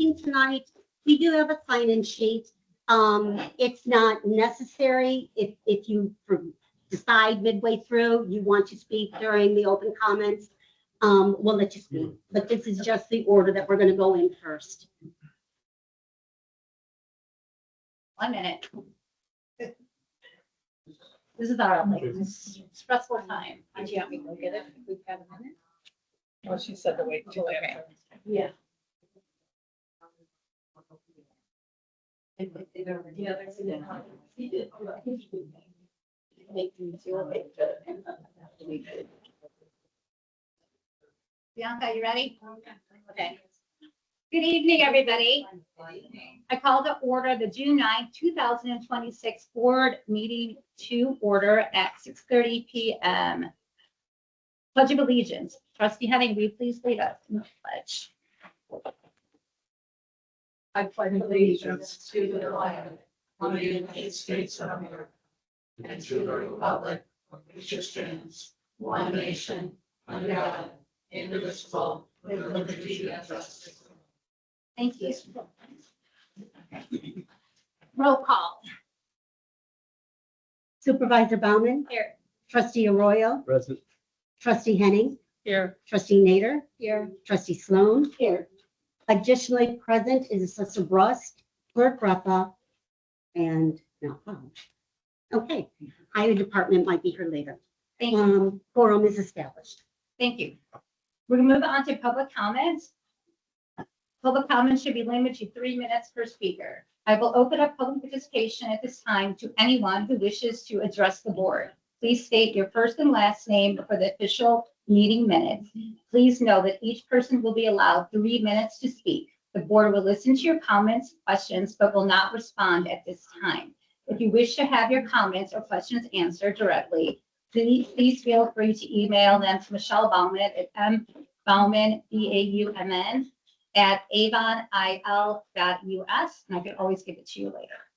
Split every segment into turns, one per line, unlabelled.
speaking tonight. We do have a sign-in sheet. It's not necessary if you decide midway through you want to speak during the open comments. We'll let you speak, but this is just the order that we're going to go in first.
1 minute. This is our like stressful time. Do you want me to go get it? If we've got a minute.
Well, she said to wait till after.
Yeah. Bianca, you ready? Okay. Good evening, everybody. I call to order the June 9th, 2026 board meeting to order at 6:30 p.m. Pledge of Allegiance. Trustee Henning, will you please lead us in the pledge?
I pledge allegiance to the flag of the United States of America and to the republic which stands one nation under God, indivisible, with liberty and justice.
Thank you. Roll call.
Supervisor Bauman,
Here.
Trustee Arroyo,
Present.
Trustee Henning,
Here.
Trustee Nader,
Here.
Trustee Sloan. Here. Additionally present is Assessor Brust, Clerk Gruffa, and no. Okay, Highway Department might be here later.
Thank you.
Quorum is established.
Thank you. We're gonna move on to public comments. Public comments should be limited to 3 minutes per speaker. I will open up public participation at this time to anyone who wishes to address the board. Please state your first and last name for the official meeting minutes. Please know that each person will be allowed 3 minutes to speak. The board will listen to your comments, questions, but will not respond at this time. If you wish to have your comments or questions answered directly, please feel free to email them to Michelle Bauman at mbauman, B-A-U-M-N, at avonil.us, and I can always give it to you later.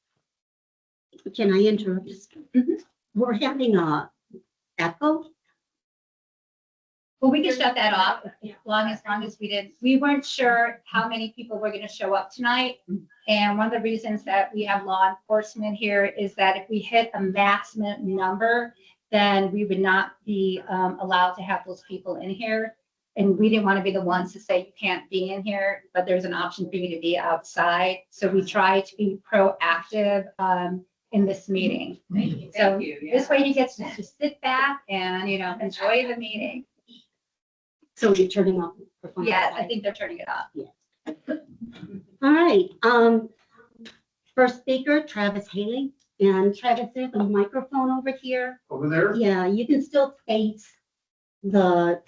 Can I interrupt?
Mhm.
We're having a echo.
Well, we can shut that off as long as we weren't sure how many people were going to show up tonight. And one of the reasons that we have law enforcement here is that if we hit a maximum number, then we would not be allowed to have those people in here. And we didn't want to be the ones to say you can't be in here, but there's an option for you to be outside. So we try to be proactive in this meeting. So this way he gets to just sit back and, enjoy the meeting.
So you're turning off. the phone?
Yes, I think they're turning it off.
All right. First speaker, Travis Haley. And Travis, there's a microphone over here.
Over there?
Yeah, you can still face the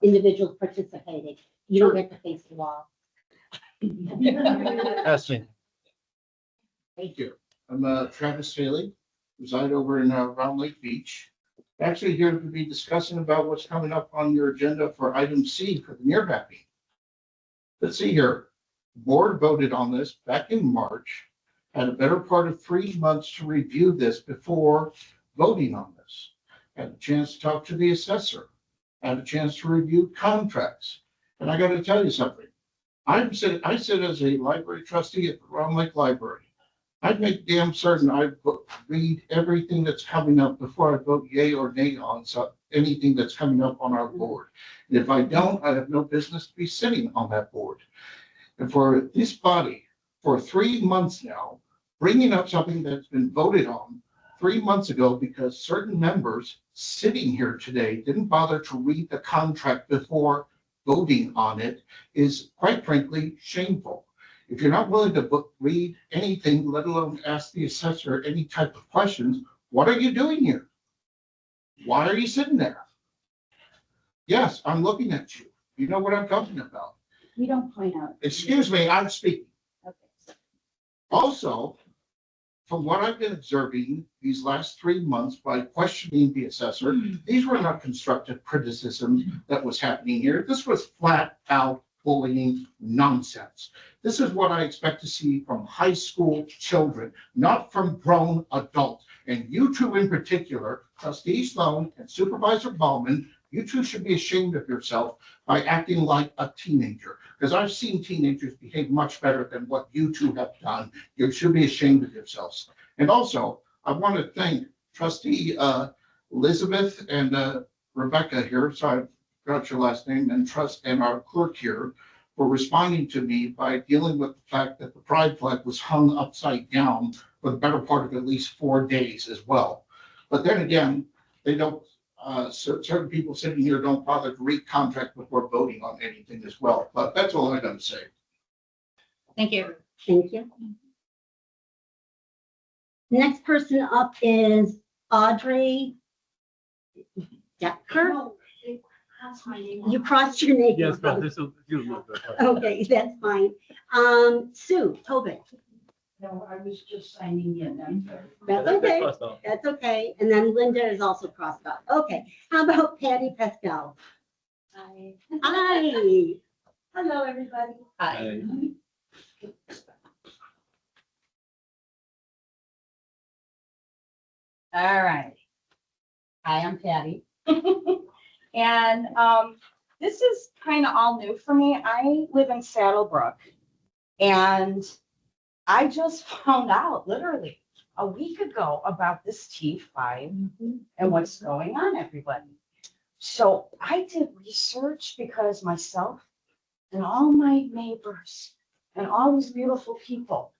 individuals participating. You don't get to face the wall.
Testing.
Thank you. I'm Travis Haley, reside over in Round Lake Beach. Actually here to be discussing about what's coming up on your agenda for item C for the near back meeting. Let's see here. Board voted on this back in March, had a better part of 3 months to review this before voting on this. Had a chance to talk to the assessor, had a chance to review contracts. And I got to tell you something. I sit as a library trustee at the Round Lake Library. I'd make damn certain I read everything that's coming up before I vote yay or nay on anything that's coming up on our board. And if I don't, I have no business to be sitting on that board. And for this body, for 3 months now, bringing up something that's been voted on 3 months ago because certain members sitting here today didn't bother to read the contract before voting on it is quite frankly shameful. If you're not willing to read anything, let alone ask the assessor any type of questions, what are you doing here? Why are you sitting there? Yes, I'm looking at you. You know what I'm talking about.
We don't point out.
Excuse me, I'm speaking.
Okay.
Also, from what I've been observing these last 3 months by questioning the assessor, these were not constructive criticisms that was happening here. This was flat out bullying nonsense. This is what I expect to see from high school children, not from grown adults. And you two in particular, Trustee Sloan and Supervisor Bauman, you two should be ashamed of yourself by acting like a teenager. Because I've seen teenagers behave much better than what you two have done. You should be ashamed of yourselves. And also, I want to thank trustee Elizabeth and Rebecca here, so I forgot your last name, and our clerk here for responding to me by dealing with the fact that the pride flag was hung upside down for the better part of at least 4 days as well. But then again, they don't, certain people sitting here don't bother to read contract before voting on anything as well. But that's all I got to say.
Thank you.
Thank you. Next person up is Audrey Decker. You crossed your name.
Yes, but this will do a little bit.
Okay, that's fine. Sue Tobin.
No, I was just signing in. I'm sorry.
That's okay. That's okay. And then Linda is also crossed out. Okay. How about Patty Pascal?
Hi.
Hi.
Hello, everybody.
Hi.
All right. Hi, I'm Patty. And this is kind of all new for me. I live in Saddlebrook. And I just found out literally a week ago about this T5 and what's going on, everybody. So I did research because myself and all my neighbors and all these beautiful people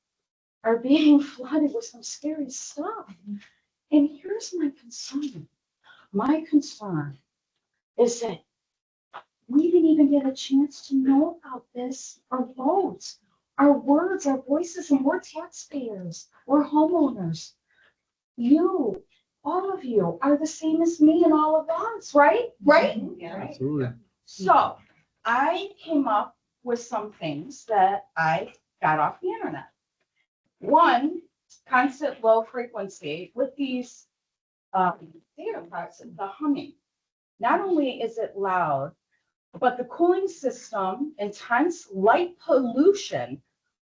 are being flooded with some scary stuff. And here's my concern. My concern is that we didn't even get a chance to know about this or vote. Our words, our voices, and we're taxpayers, we're homeowners. You, all of you, are the same as me and all of us, right? Right?
Absolutely.
So I came up with some things that I got off the internet. One, constant low frequency with these data products, the humming. Not only is it loud, but the cooling system, intense light pollution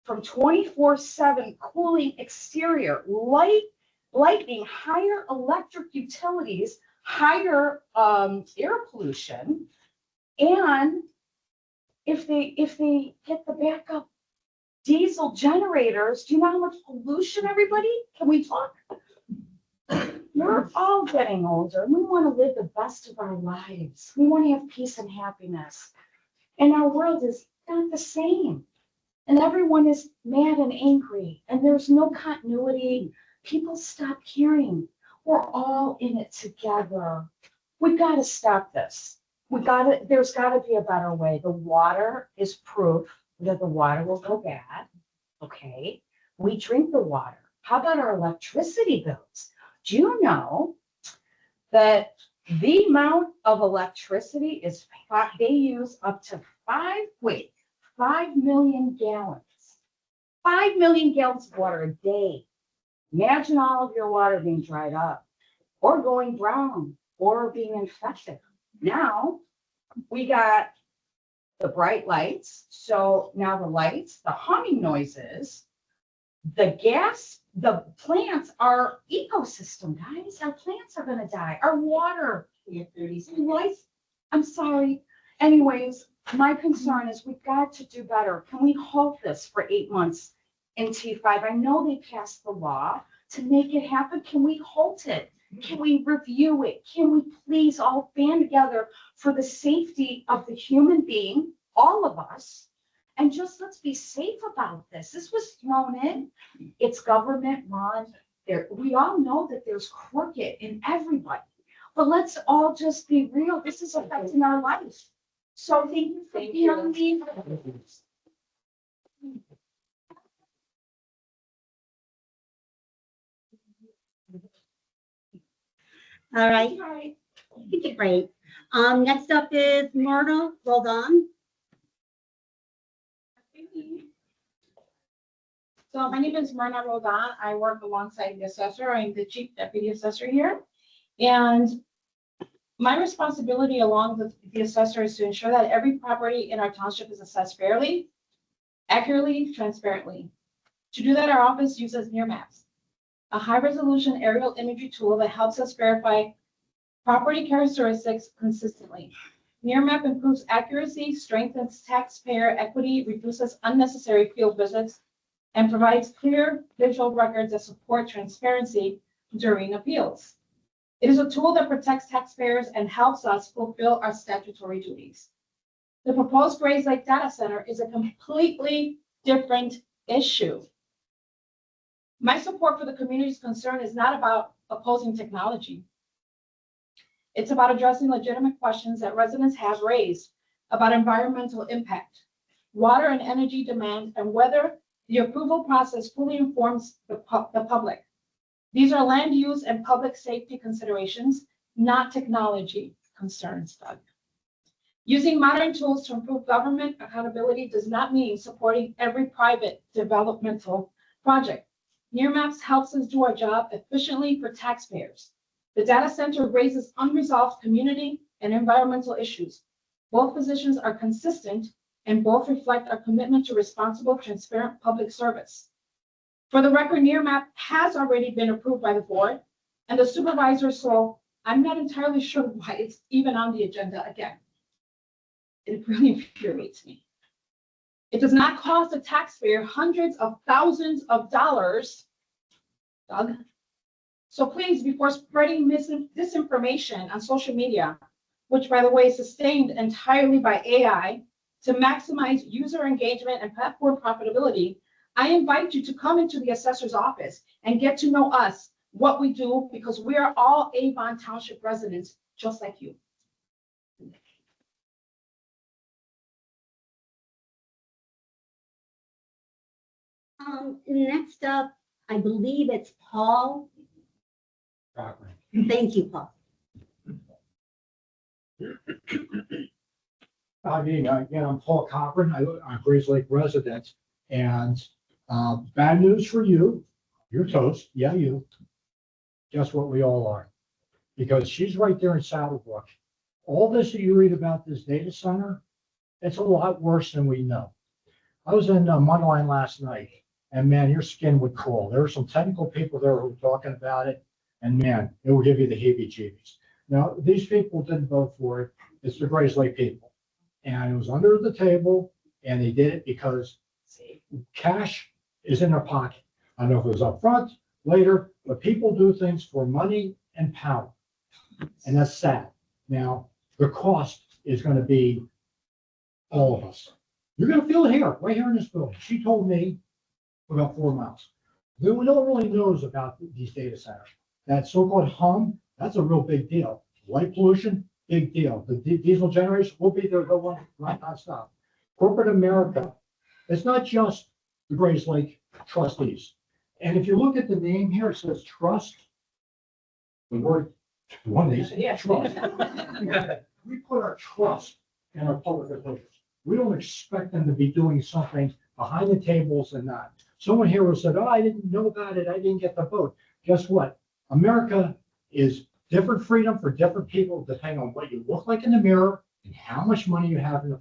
from 24/7 cooling exterior, lighting, higher electric utilities, higher air pollution. And if they get the backup diesel generators, do you know how much pollution, everybody? Can we talk? We're all getting older. We want to live the best of our lives. We want to have peace and happiness. And our world is not the same. And everyone is mad and angry. And there's no continuity. People stop caring. We're all in it together. We got to stop this. There's got to be a better way. The water is proof that the water will go bad. Okay. We drink the water. How about our electricity bills? Do you know that the amount of electricity is, they use up to 5 million gallons. 5 million gallons of water a day. Imagine all of your water being dried up or going brown or being infected. Now we got the bright lights. So now the lights, the humming noises, the gas, the plants, our ecosystem, guys, our plants are going to die. Our water, lights, I'm sorry. Anyways, my concern is we've got to do better. Can we halt this for 8 months in T5? I know they passed the law to make it happen. Can we halt it? Can we review it? Can we please all band together for the safety of the human being, all of us? And just let's be safe about this. This was thrown in. It's government run. We all know that there's crooked in everybody. But let's all just be real. This is affecting our life. So thank you for being on me.
All right. You did great. Next up is Myrna Roldan.
So my name is Myrna Roldan. I work alongside the assessor. I'm the chief deputy assessor here. And my responsibility along with the assessor is to ensure that every property in our township is assessed fairly, accurately, transparently. To do that, our office uses near maps, a high resolution aerial imagery tool that helps us verify property characteristics consistently. Near map improves accuracy, strengthens taxpayer equity, reduces unnecessary field visits, and provides clear visual records that support transparency during appeals. It is a tool that protects taxpayers and helps us fulfill our statutory duties. The proposed Grays Lake Data Center is a completely different issue. My support for the community's concern is not about opposing technology. It's about addressing legitimate questions that residents have raised about environmental impact, water and energy demand, and whether the approval process fully informs the public. These are land use and public safety considerations, not technology concerns, Doug. Using modern tools to improve government accountability does not mean supporting every private developmental project. Near maps helps us do our job efficiently for taxpayers. The data center raises unresolved community and environmental issues. Both positions are consistent and both reflect our commitment to responsible, transparent public service. For the record, Near map has already been approved by the board and the supervisor, so I'm not entirely sure why it's even on the agenda again. It really infuriates me. It does not cost the taxpayer hundreds of thousands of dollars, Doug. So please, before spreading disinformation on social media, which by the way is sustained entirely by AI to maximize user engagement and platform profitability, I invite you to come into the assessor's office and get to know us, what we do, because we are all Avon Township residents, just like you.
Next up, I believe it's Paul. Thank you, Paul.
I mean, again, I'm Paul Cochran. I'm a Grays Lake resident, and bad news for you. You're toast. Yeah, you. Guess what? We all are, because she's right there in Saddlebrook. All this that you read about this data center, it's a lot worse than we know. I was in Mundelein last night, and man, your skin would crawl. There were some technical people there who were talking about it, and man, it will give you the heebie-jeebies. Now, these people didn't vote for it. It's the Grays Lake people. And it was under the table, and they did it because cash is in their pocket. I don't know if it was up front, later, but people do things for money and power. And that's sad. Now, the cost is going to be all of us. You're going to feel it here, right here in this building. She told me about 4 miles. No one really knows about these data centers. That so-called hum, that's a real big deal. Light pollution, big deal. The diesel generators will be there, they'll run nonstop. Corporate America, it's not just the Grays Lake trustees. And if you look at the name here, it says trust. The word, one of these, trust. We put our trust in our public officials. We don't expect them to be doing something behind the tables and not. Someone here said, oh, I didn't know about it. I didn't get the vote. Guess what? America is different freedom for different people depending on what you look like in the mirror and how much money you have in your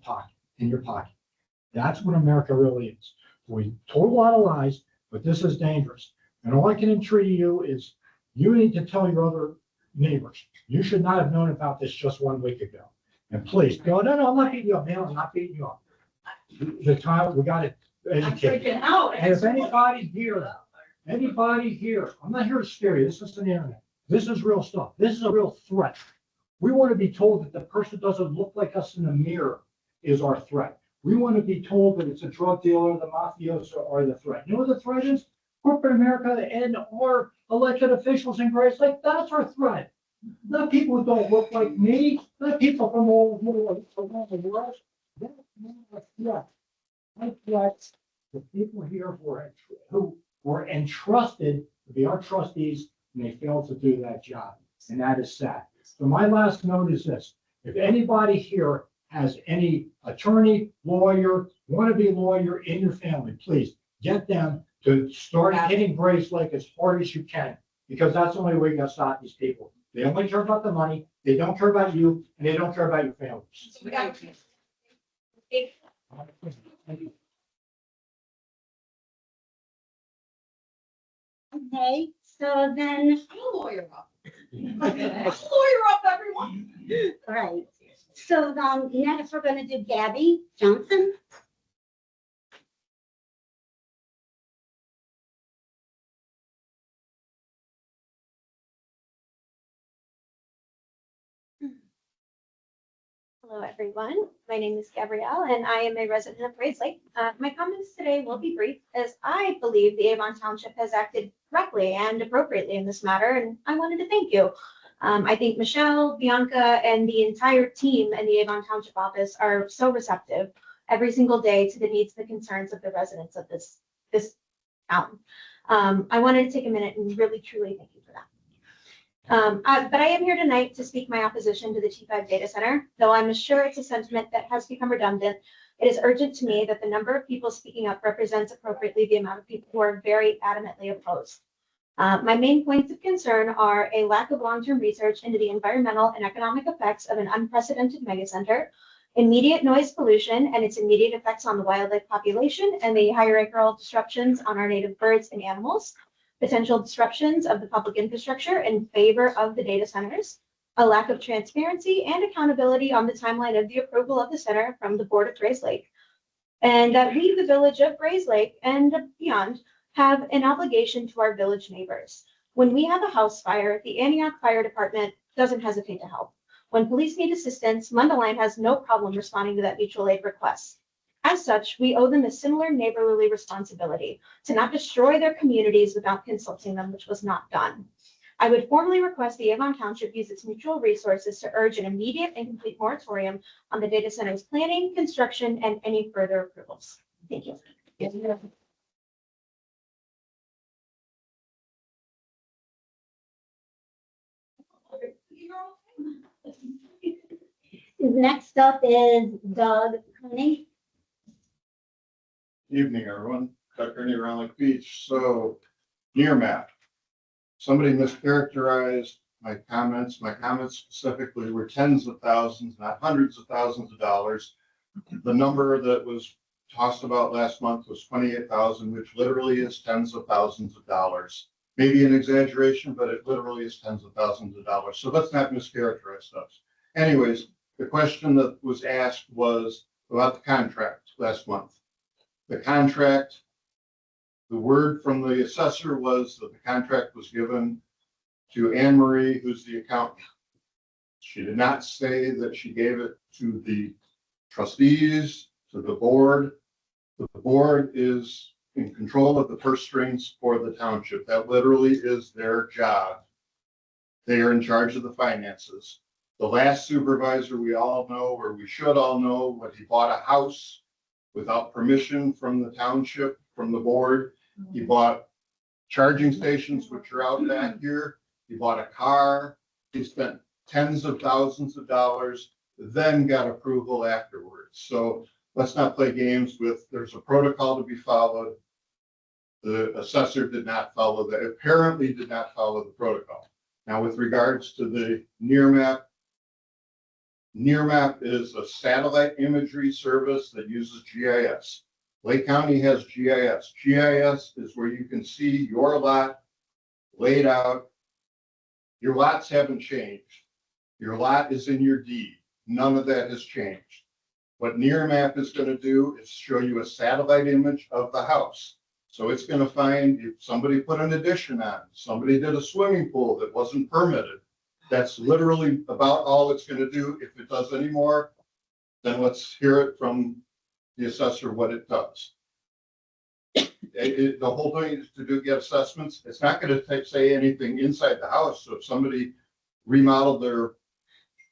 pocket. That's what America really is. We told a lot of lies, but this is dangerous. And all I can entreat you is you need to tell your other neighbors. You should not have known about this just 1 week ago. And please, no, I'm not beating you up, man. I'm not beating you up. The time we got to educate. And if anybody here, I'm not here to scare you. This is the internet. This is real stuff. This is a real threat. We want to be told that the person doesn't look like us in the mirror is our threat. We want to be told that it's a drug dealer, the mafioso are the threat. You know what the threat is? Corporate America and our elected officials in Grays Lake, that's our threat. Not people who don't look like me, not people from all around the world. That's not a threat. I threat the people here who were entrusted to be our trustees, and they failed to do that job. And that is sad. So my last note is this. If anybody here has any attorney, lawyer, wannabe lawyer in your family, please get them to start hitting Grays Lake as hard as you can, because that's the only way you're going to stop these people. They only care about the money, they don't care about you, and they don't care about your families. Thank you.
Okay, so then,
I'm a lawyer up. I'm a lawyer up, everyone.
all right. So, next we're gonna do Gabby Johnson.
Hello, everyone. My name is Gabrielle, and I am a resident of Grays Lake. My comments today will be brief, as I believe the Avon Township has acted correctly and appropriately in this matter, and I wanted to thank you. I think Michelle, Bianca, and the entire team in the Avon Township office are so receptive every single day to the needs and the concerns of the residents of this town. I wanted to take a minute and really, truly thank you for that. But I am here tonight to speak my opposition to the T5 data center. Though I'm sure it's a sentiment that has become redundant, it is urgent to me that the number of people speaking up represents appropriately the amount of people who are very adamantly opposed. My main points of concern are a lack of long-term research into the environmental and economic effects of an unprecedented megacenter, immediate noise pollution and its immediate effects on the wildlife population, and the hierarchical disruptions on our native birds and animals, potential disruptions of the public infrastructure in favor of the data centers, a lack of transparency and accountability on the timeline of the approval of the center from the Board of Grays Lake, and that we, the village of Grays Lake and beyond, have an obligation to our village neighbors. When we have a house fire, the Antioch Fire Department doesn't hesitate to help. When police need assistance, Mundelein has no problem responding to that mutual aid request. As such, we owe them a similar neighborly responsibility to not destroy their communities without consulting them, which was not done. I would formally request the Avon Township use its mutual resources to urge an immediate and complete moratorium on the data center's planning, construction, and any further approvals. Thank you.
Next up is Doug Cooney.
Evening, everyone. Doug Kearney, Round Lake Beach. So, near map. Somebody mischaracterized my comments. My comments specifically were tens of thousands, not hundreds of thousands of dollars. The number that was tossed about last month was 28,000, which literally is tens of thousands of dollars. Maybe an exaggeration, but it literally is tens of thousands of dollars. So let's not mischaracterize stuff. Anyways, the question that was asked was about the contract last month. The contract, the word from the assessor was that the contract was given to Anne Marie, who's the accountant. She did not say that she gave it to the trustees, to the board. The board is in control of the purse strings for the township. That literally is their job. They are in charge of the finances. The last supervisor, we all know, or we should all know, when he bought a house without permission from the township, from the board. He bought charging stations, which are out back here. He bought a car. He spent tens of thousands of dollars, then got approval afterwards. So let's not play games with, there's a protocol to be followed. The assessor did not follow that, apparently did not follow the protocol. Now, with regards to the near map is a satellite imagery service that uses GIS. Lake County has GIS. GIS is where you can see your lot laid out. Your lots haven't changed. Your lot is in your deed. None of that has changed. What near map is going to do is show you a satellite image of the house. So it's going to find if somebody put an addition on, somebody did a swimming pool that wasn't permitted. That's literally about all it's going to do. If it does any more, then let's hear it from the assessor what it does. The whole thing is to get assessments. It's not going to say anything inside the house. So if somebody remodeled their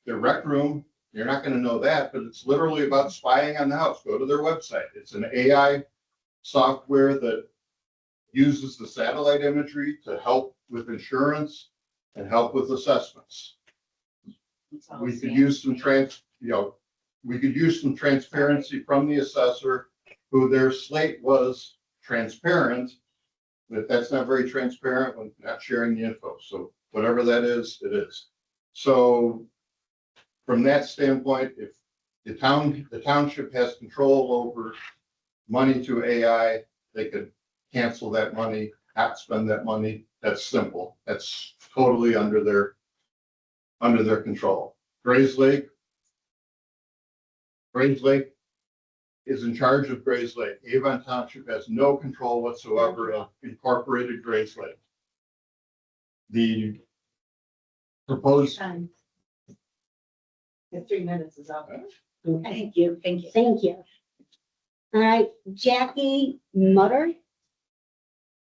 rec room, you're not going to know that, but it's literally about spying on the house. Go to their website. It's an AI software that uses the satellite imagery to help with insurance and help with assessments. We could use some transparency from the assessor, who their slate was transparent, but that's not very transparent when not sharing the info. So whatever that is, it is. So from that standpoint, if the township has control over money to AI, they could cancel that money, not spend that money. That's simple. That's totally under their control. Grays Lake, Grays Lake is in charge of Grays Lake. Avon Township has no control whatsoever of incorporated Grays Lake. The proposed,
The 3 minutes is up.
Thank you. Thank you. All right, Jackie Mutter.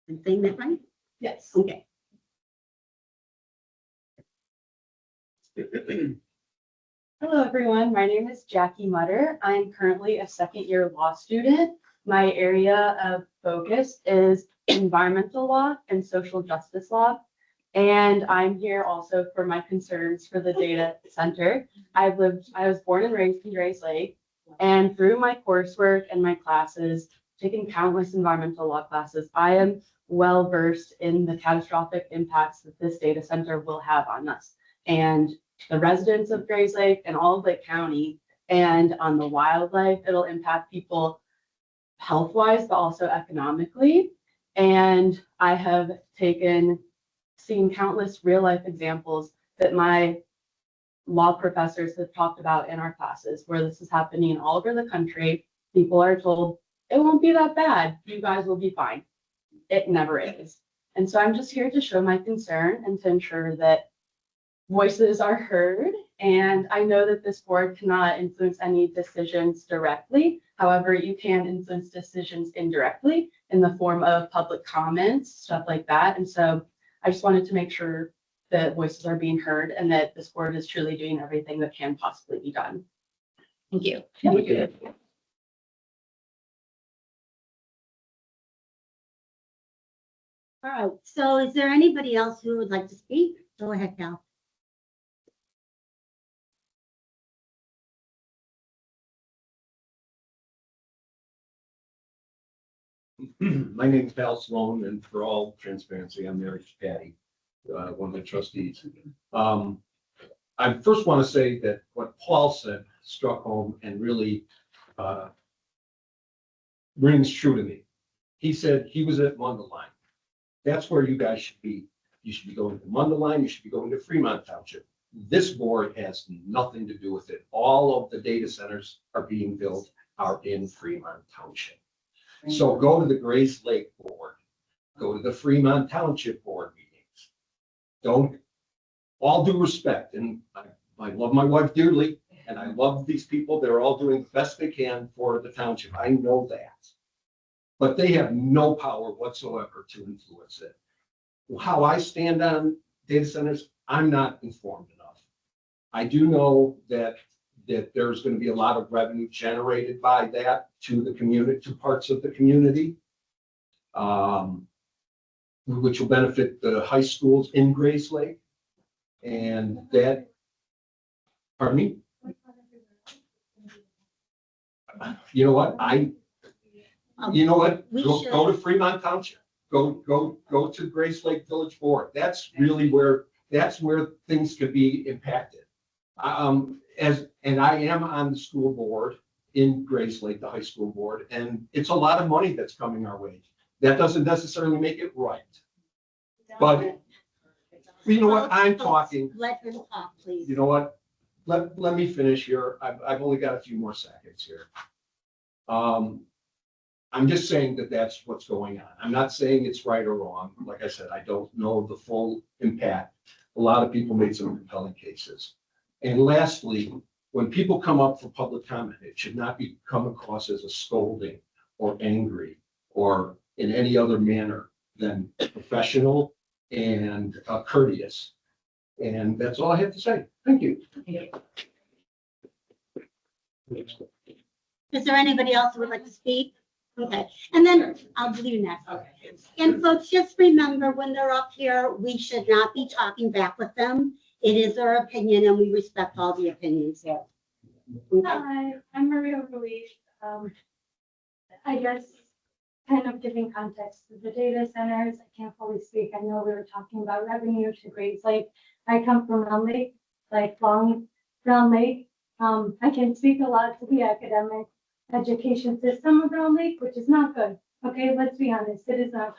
I'm saying that right?
Yes.
Okay.
Hello, everyone. My name is Jackie Mutter. I'm currently a second-year law student. My area of focus is environmental law and social justice law. And I'm here also for my concerns for the data center. I was born and raised in Grays Lake. And through my coursework and my classes, taking countless environmental law classes, I am well versed in the catastrophic impacts that this data center will have on us and the residents of Grays Lake and all of Lake County, and on the wildlife. It'll impact people health-wise, but also economically. And I have seen countless real-life examples that my law professors have talked about in our classes, where this is happening all over the country. People are told, it won't be that bad. You guys will be fine. It never is. And so I'm just here to show my concern and to ensure that voices are heard. And I know that this board cannot influence any decisions directly. However, you can influence decisions indirectly in the form of public comments, stuff like that. And so I just wanted to make sure that voices are being heard and that this board is truly doing everything that can possibly be done. Thank you.
All right, so is there anybody else who would like to speak? Go ahead, Cal.
My name is Val Sloan, and for all transparency, I'm married to Patty, one of the trustees. I first want to say that what Paul said struck home and really rings true to me. He said he was at Mundelein. That's where you guys should be. You should be going to Mundelein. You should be going to Fremont Township. This board has nothing to do with it. All of the data centers are being built are in Fremont Township. So go to the Grays Lake Board, go to the Fremont Township Board meetings. Don't, all due respect, and I love my wife dearly, and I love these people. They're all doing the best they can for the township. I know that. But they have no power whatsoever to influence it. How I stand on data centers, I'm not informed enough. I do know that there's going to be a lot of revenue generated by that to the community, to parts of the community, which will benefit the high schools in Grays Lake. And that, pardon me? You know what? Go to Fremont Township. Go to Grays Lake Village Board. That's really where things could be impacted. And I am on the school board in Grays Lake, the high school board, and it's a lot of money that's coming our way. That doesn't necessarily make it right. But you know what? I'm talking.
Let him talk, please.
You know what? Let me finish here. I've only got a few more seconds here. I'm just saying that that's what's going on. I'm not saying it's right or wrong. Like I said, I don't know the full impact. A lot of people made some compelling cases. And lastly, when people come up for public comment, it should not be come across as a scolding or angry or in any other manner than professional and courteous. And that's all I have to say. Thank you.
Is there anybody else who would like to speak? Okay, and then I'll do you next.
Okay.
And folks, just remember, when they're up here, we should not be talking back with them. It is their opinion, and we respect all the opinions here. Okay.
Hi, I'm Maria Ruiz. I guess kind of giving context to the data centers. I can't fully speak. I know we were talking about revenue to Grays Lake. I come from Round Lake, like Long Round Lake. I can speak a lot to the academic education system of Round Lake, which is not good. Okay, let's be honest, it is not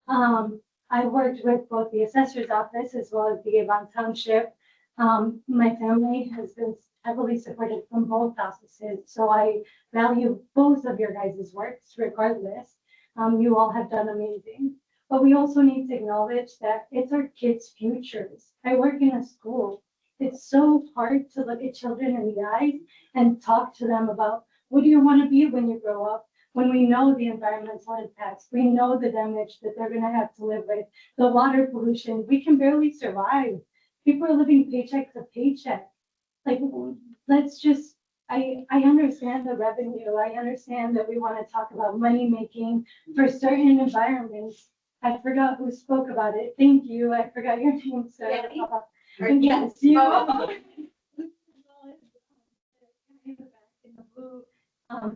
good. I worked with both the assessor's office as well as the Avon Township My family has been heavily supported from both offices, so I value both of your guys' works regardless. You all have done amazing. But we also need to acknowledge that it's our kids' futures. I work in a school. It's so hard to look at children in the eyes and talk to them about what do you want to be when you grow up? When we know the environmental impacts, we know the damage that they're gonna have to live with, the water pollution, we can barely survive. People are living paycheck to paycheck. Like, let's just, I understand the revenue. I understand that we want to talk about money making for certain environments. I forgot who spoke about it. Thank you. I forgot your name, sir.
Debbie?
Yes, you.
Oh.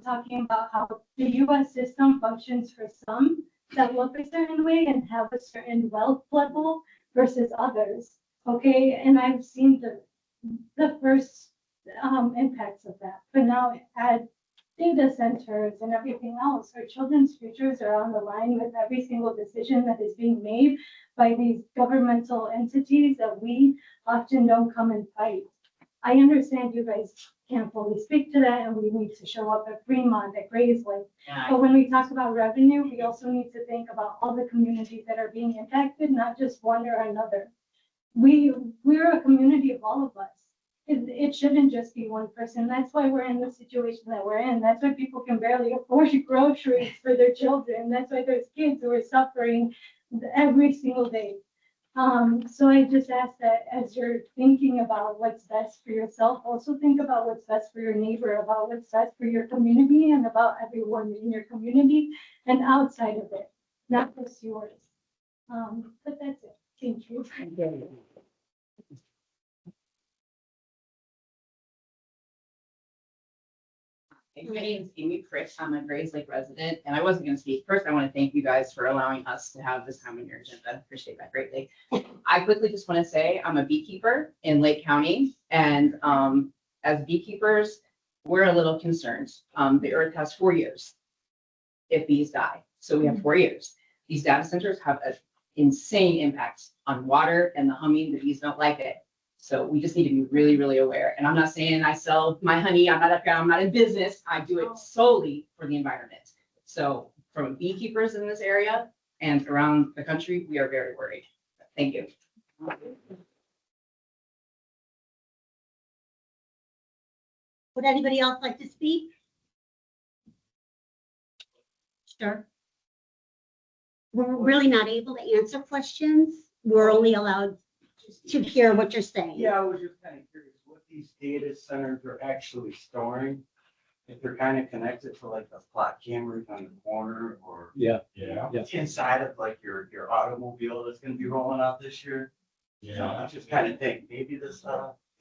Talking about how the US system functions for some that look a certain way and have a certain wealth level versus others. Okay, and I've seen the first impacts of that, but now add data centers and everything else. Our children's futures are on the line with every single decision that is being made by these governmental entities that we often don't come and fight. I understand you guys can't fully speak to that, and we need to show up at Fremont, at Grayslake. But when we talk about revenue, we also need to think about all the communities that are being impacted, not just one or another. We're a community of all of us. It shouldn't just be one person. That's why we're in the situation that we're in. That's why people can barely afford groceries for their children. That's why there's kids who are suffering every single day. So I just ask that as you're thinking about what's best for yourself, also think about what's best for your neighbor, about what's best for your community, and about everyone in your community and outside of it, not just yours. But that's it. Thank you.
My name is Amy Frisch. I'm a Grays Lake resident, and I wasn't going to speak. First, I want to thank you guys for allowing us to have this time on your agenda. Appreciate that greatly. I quickly just want to say I'm a beekeeper in Lake County, and as beekeepers, we're a little concerned. The earth has 4 years if bees die. So we have 4 years. These data centers have an insane impact on water and the humming. The bees don't like it. So we just need to be really, really aware. And I'm not saying I sell my honey. I'm not up here. I'm not in business. I do it solely for the environment. So from beekeepers in this area and around the country, we are very worried. Thank you.
Would anybody else like to speak? Sure. We're really not able to answer questions. We're only allowed to hear what you're saying.
Yeah, I was just kind of curious what these data centers are actually storing. If they're kind of connected to like the plot cameras on the corner or
Yeah.
inside of like your automobile that's gonna be rolling out this year. So I just kind of think maybe this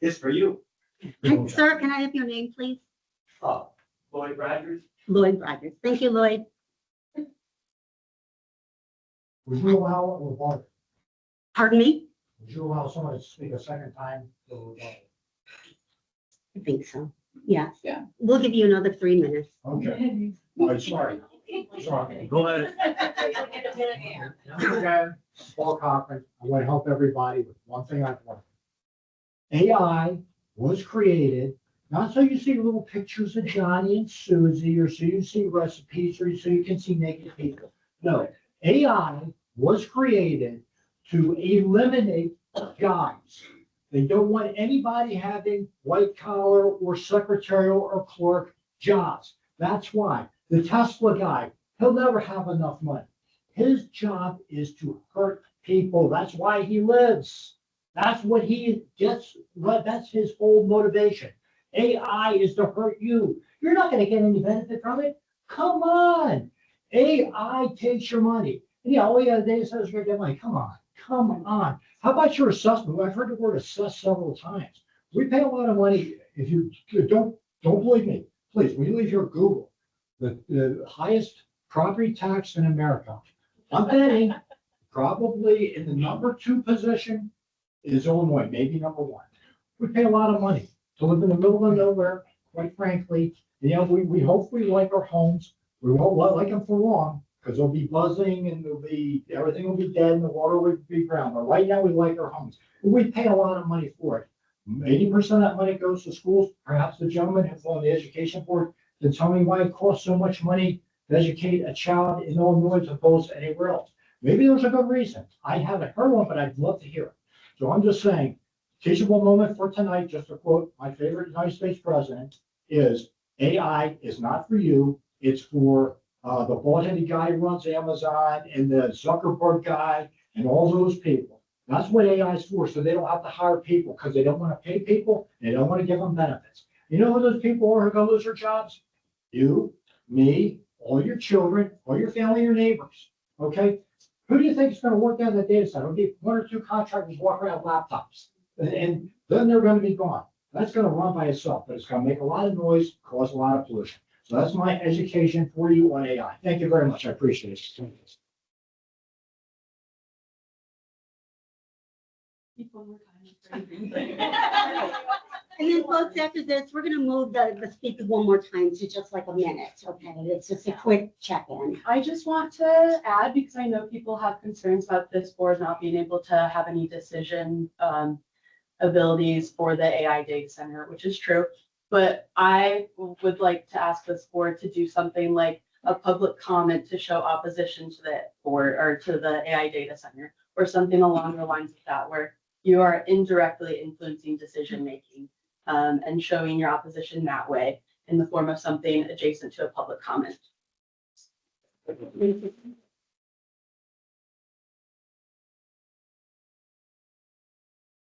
is for you.
Sir, can I have your name, please?
Lloyd Rogers.
Lloyd Rogers. Thank you, Lloyd.
Would you allow,
Pardon me?
would you allow someone to speak a second time?
I think so. Yes.
Yeah.
We'll give you another 3 minutes.
Okay. All right, sorry.
Go ahead.
Again, Paul Cochran, I want to help everybody with one thing I've learned. AI was created, not so you see little pictures of Johnny and Susie, or so you see recipes, or so you can see naked people. No, AI was created to eliminate jobs. They don't want anybody having white collar or secretarial or clerk jobs. That's why the Tesla guy, he'll never have enough money. His job is to hurt people. That's why he lives. That's what he gets. That's his whole motivation. AI is to hurt you. You're not going to get any benefit from it. Come on. AI takes your money. And yeah, all you got to do is you're going to get money. Come on. Come on. How about your assessment? I've heard the word assess several times. We pay a lot of money. If you don't believe me, please, when you leave your Google, the highest property tax in America, I'm betting probably in the number 2 position is Illinois, maybe number 1. We pay a lot of money to live in the middle of nowhere, quite frankly. You know, we hope we like our homes. We won't like them for long, because they'll be buzzing and everything will be dead and the water will be ground. But right now we like our homes. We pay a lot of money for it. 80% of that money goes to schools. Perhaps the gentleman who's on the education board can tell me why it costs so much money to educate a child in Illinois as opposed to anywhere else. Maybe there's a good reason. I haven't heard one, but I'd love to hear it. So I'm just saying, teachable moment for tonight, just to quote my favorite United States president, is AI is not for you. It's for the bald-headed guy who runs Amazon and the Zuckerberg guy and all those people. That's what AI is for, so they don't have to hire people because they don't want to pay people. They don't want to give them benefits. You know who those people are who are going to lose their jobs? You, me, all your children, all your family, your neighbors. Okay? Who do you think is going to work down the data center? It'll be one or two contractors walking around with laptops, and then they're going to be gone. That's going to run by itself, but it's going to make a lot of noise, cause a lot of pollution. So that's my education for you on AI. Thank you very much. I appreciate it.
And then folks, after this, we're gonna move the speakers one more time to just like a minute, okay? It's just a quick check-in.
I just want to add, because I know people have concerns about this board not being able to have any decision abilities for the AI data center, which is true. But I would like to ask this board to do something like a public comment to show opposition to the board or to the AI data center, or something along the lines of that, where you are indirectly influencing decision-making and showing your opposition that way in the form of something adjacent to a public comment.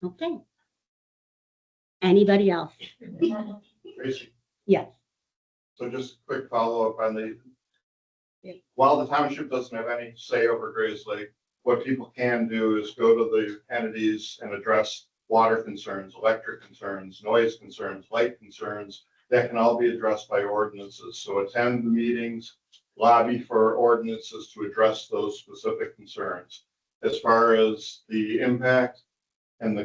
Okay. Anybody else?
Tracy,
Yes.
so just a quick follow-up on while the township doesn't have any say over Grays Lake, what people can do is go to the entities and address water concerns, electric concerns, noise concerns, light concerns. That can all be addressed by ordinances. So attend the meetings, lobby for ordinances to address those specific concerns. As far as the impact, and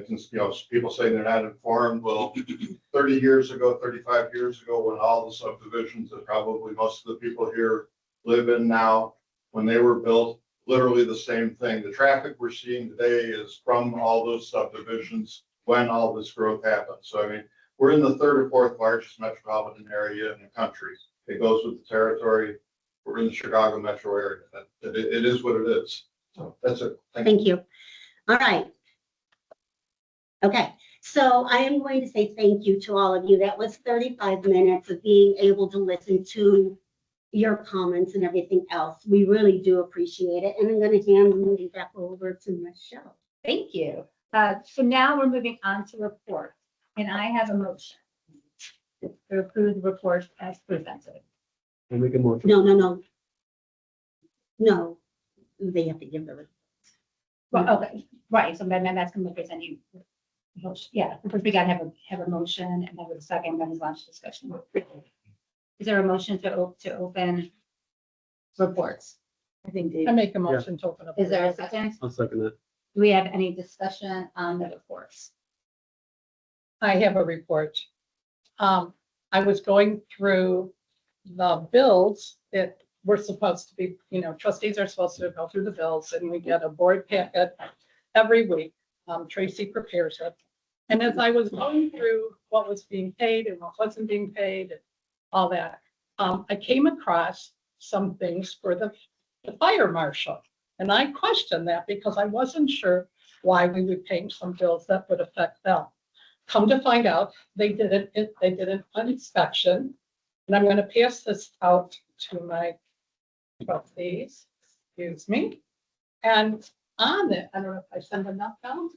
people say they're not informed. Well, 30 years ago, 35 years ago, when all the subdivisions that probably most of the people here live in now, when they were built, literally the same thing. The traffic we're seeing today is from all those subdivisions when all this growth happened. So, I mean, we're in the third or fourth largest metropolitan area in the country. It goes with the territory. We're in the Chicago metro area. It is what it is. So that's it.
Thank you. All right. Okay, so I am going to say thank you to all of you. That was 35 minutes of being able to listen to your comments and everything else. We really do appreciate it. And I'm going to hand the meeting back over to Michelle.
Thank you. So now we're moving on to reports, and I have a motion to approve the report as presented.
I'll make a motion.
No. No, they have to give the.
Well, okay, right, so then that's going to present you. Yeah, first we gotta have a motion and have a second, then launch discussion. Is there a motion to open reports?
I make a motion to open up.
Is there a second?
I'll second that.
Do we have any discussion on the reports?
I have a report. I was going through the bills that we're supposed to be, trustees are supposed to go through the bills, and we get a board packet every week. Tracy prepares it. And as I was going through what was being paid and what wasn't being paid and all that, I came across some things for the fire marshal. And I questioned that because I wasn't sure why we would pay some bills that would affect them. Come to find out, they did an inspection. And I'm going to pass this out to my trustees, excuse me. And on it, I don't know if I send enough down.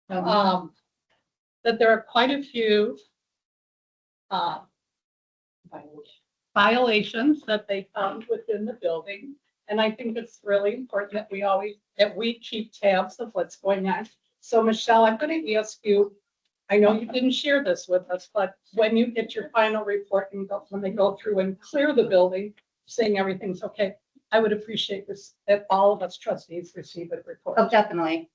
That there are quite a few violations that they found within the building. And I think it's really important that we keep tabs of what's going on. So Michelle, I'm going to ask you, I know you didn't share this with us, but when you get your final report and when they go through and clear the building, saying everything's okay, I would appreciate this, that all of us trustees receive a report.
Oh, definitely.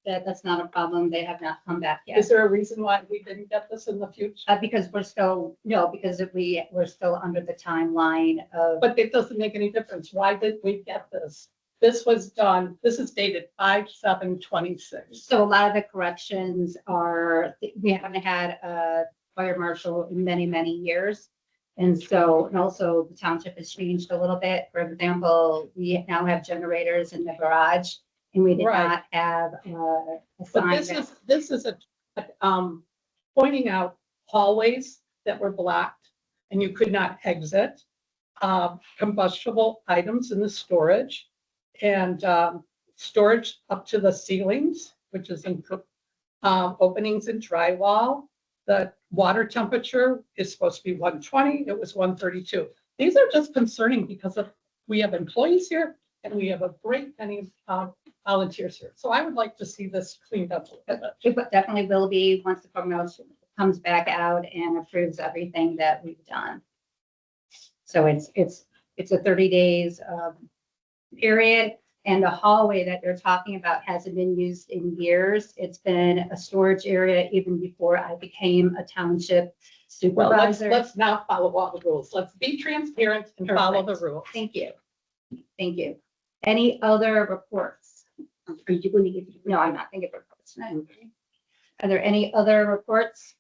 That's not a problem. They have not come back yet.
Is there a reason why we didn't get this in the future?
Because we're still we're still under the timeline of.
But it doesn't make any difference. Why did we get this This was done, this is dated 5/7/26.
So a lot of the corrections are, we haven't had a fire marshal in many, many years. And so, and also the township has changed a little bit. For example, we now have generators in the garage and we did
Right.
not have a
But
sign.
this is pointing out hallways that were blocked and you could not exit. Combustible items in the storage and storage up to the ceilings, which is in openings in drywall. The water temperature is supposed to be 120, it was 132. These are just concerning because we have employees here and we have a great many volunteers here. So I would like to see this cleaned up a little bit.
It definitely will be once the promotion comes back out and approves everything that we've done. So it's a 30 days period. And the hallway that they're talking about hasn't been used in years. It's been a storage area even before I became a township
Well,
supervisor.
let's not follow all the rules. Let's be transparent and follow the
Perfect.
rules.
Thank you. Thank you. Any other reports?
Are you going to give?
No, I'm not thinking reports. No. Are there any other reports?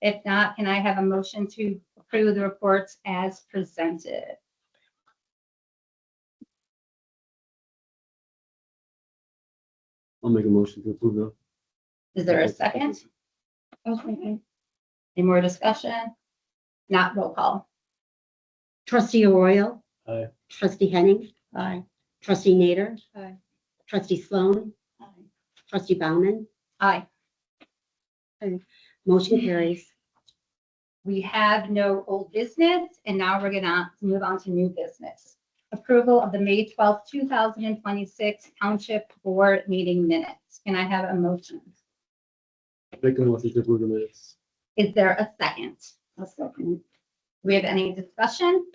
If not, can I have a motion to approve the reports as presented?
I'll make a motion to approve that.
Is there a second? Any more discussion? Not roll call.
Trustee Arroyo.
Aye.
Trustee Henning.
Aye.
Trustee Nader.
Aye.
Trustee Sloan. Trustee Bauman.
Aye.
Motion carries.
We have no old business, and now we're gonna move on to new business. Approval of the May 12th, 2026 Township Board meeting minutes. Can I have a motion?
Make a motion to approve the minutes.
Is there a second?
A second.
Do we have any discussion?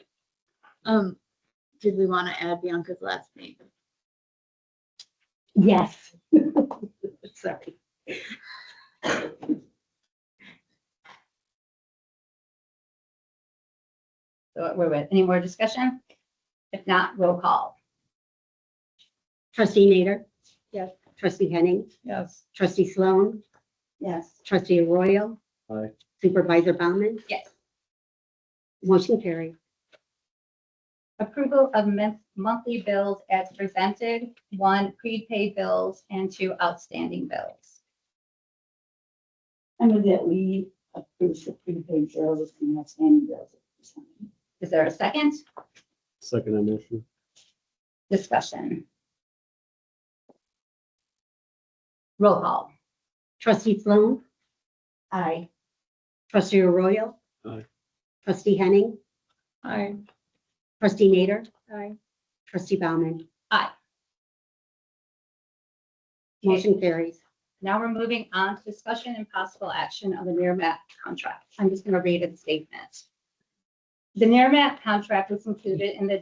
Did we want to add Bianca's last name?
Yes. Sorry.
So wait, any more discussion? If not, roll call.
Trustee Nader.
Yes.
Trustee Henning.
Yes.
Trustee Sloan.
Yes.
Trustee Arroyo.
Aye.
Supervisor Bauman.
Yes.
Motion carried.
Approval of monthly bills as presented, 1 prepaid bills and 2 outstanding bills.
I move that we approve the prepaid bills and outstanding bills.
Is there a second?
Second that motion.
Discussion. Roll call.
Trustee Sloan.
Aye.
Trustee Arroyo.
Aye.
Trustee Henning.
Aye.
Trustee Nader.
Aye.
Trustee Bauman.
Aye.
Motion carries.
Now we're moving on to discussion and possible action of the NIRMAP contract. I'm just going to read a statement. The NIRMAP contract was included in the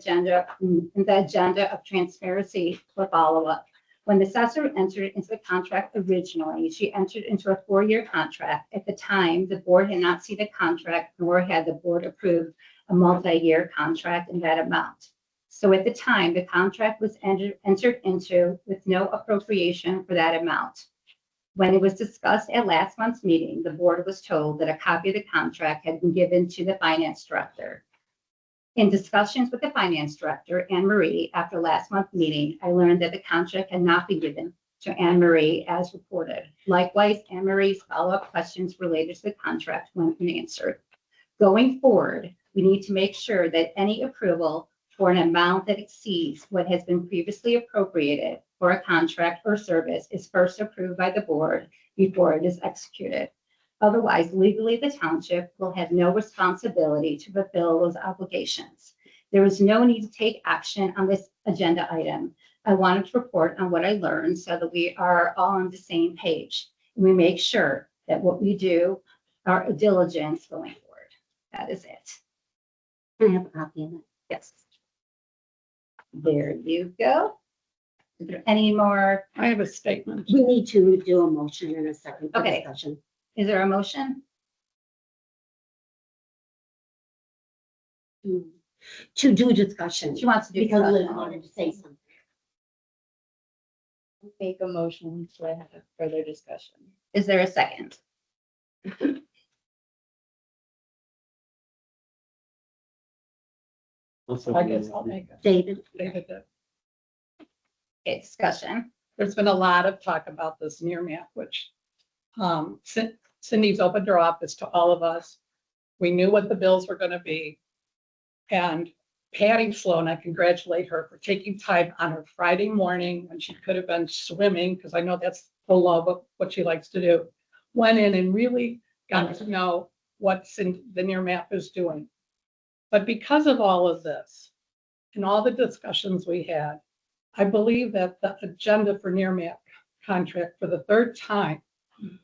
agenda of transparency for follow-up. When the assessor entered into the contract originally, she entered into a 4-year contract. At the time, the board had not seen the contract, nor had the board approved a multi-year contract in that amount. So at the time, the contract was entered into with no appropriation for that amount. When it was discussed at last month's meeting, the board was told that a copy of the contract had been given to the finance director. In discussions with the finance director, Anne Marie, after last month's meeting, I learned that the contract had not been given to Anne Marie as reported. Likewise, Anne Marie's follow-up questions related to the contract went unanswered. Going forward, we need to make sure that any approval for an amount that exceeds what has been previously appropriated for a contract or service is first approved by the board before it is executed. Otherwise, legally, the township will have no responsibility to fulfill those obligations. There is no need to take action on this agenda item. I wanted to report on what I learned so that we are all on the same page. And we make sure that what we do are diligence going forward. That is it.
I have a copy of it.
Yes. There you go. Is there any more?
I have a statement.
We need to do a motion in a second for
Okay.
discussion.
Is there a motion?
To do discussion.
She wants to do
Because Liz
discussion.
wanted to say something.
Make a motion to have further discussion.
Is there a second?
I guess I'll
make it.
David,
Okay, discussion.
There's been a lot of talk about this near map, which Cindy's opened her office to all of us. We knew what the bills were gonna be. And Patty Sloan, I congratulate her for taking time on her Friday morning when she could have been swimming, because I know that's the love of what she likes to do. Went in and really got to know what the near map is doing. But because of all of this and all the discussions we had, I believe that the agenda for near map contract for the third time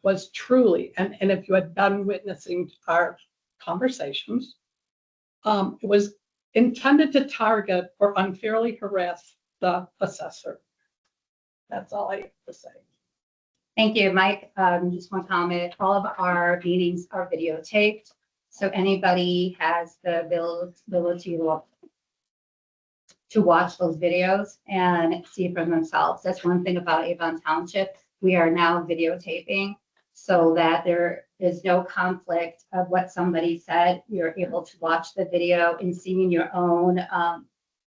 was truly, and if you had been witnessing our conversations, it was intended to target or unfairly harass the assessor. That's all I have to say.
Thank you, Mike. Just one comment. All of our meetings are videotaped. So anybody has the ability to watch those videos and see for themselves. That's one thing about Avon Township. We are now videotaping so that there is no conflict of what somebody said. You're able to watch the video and see in your own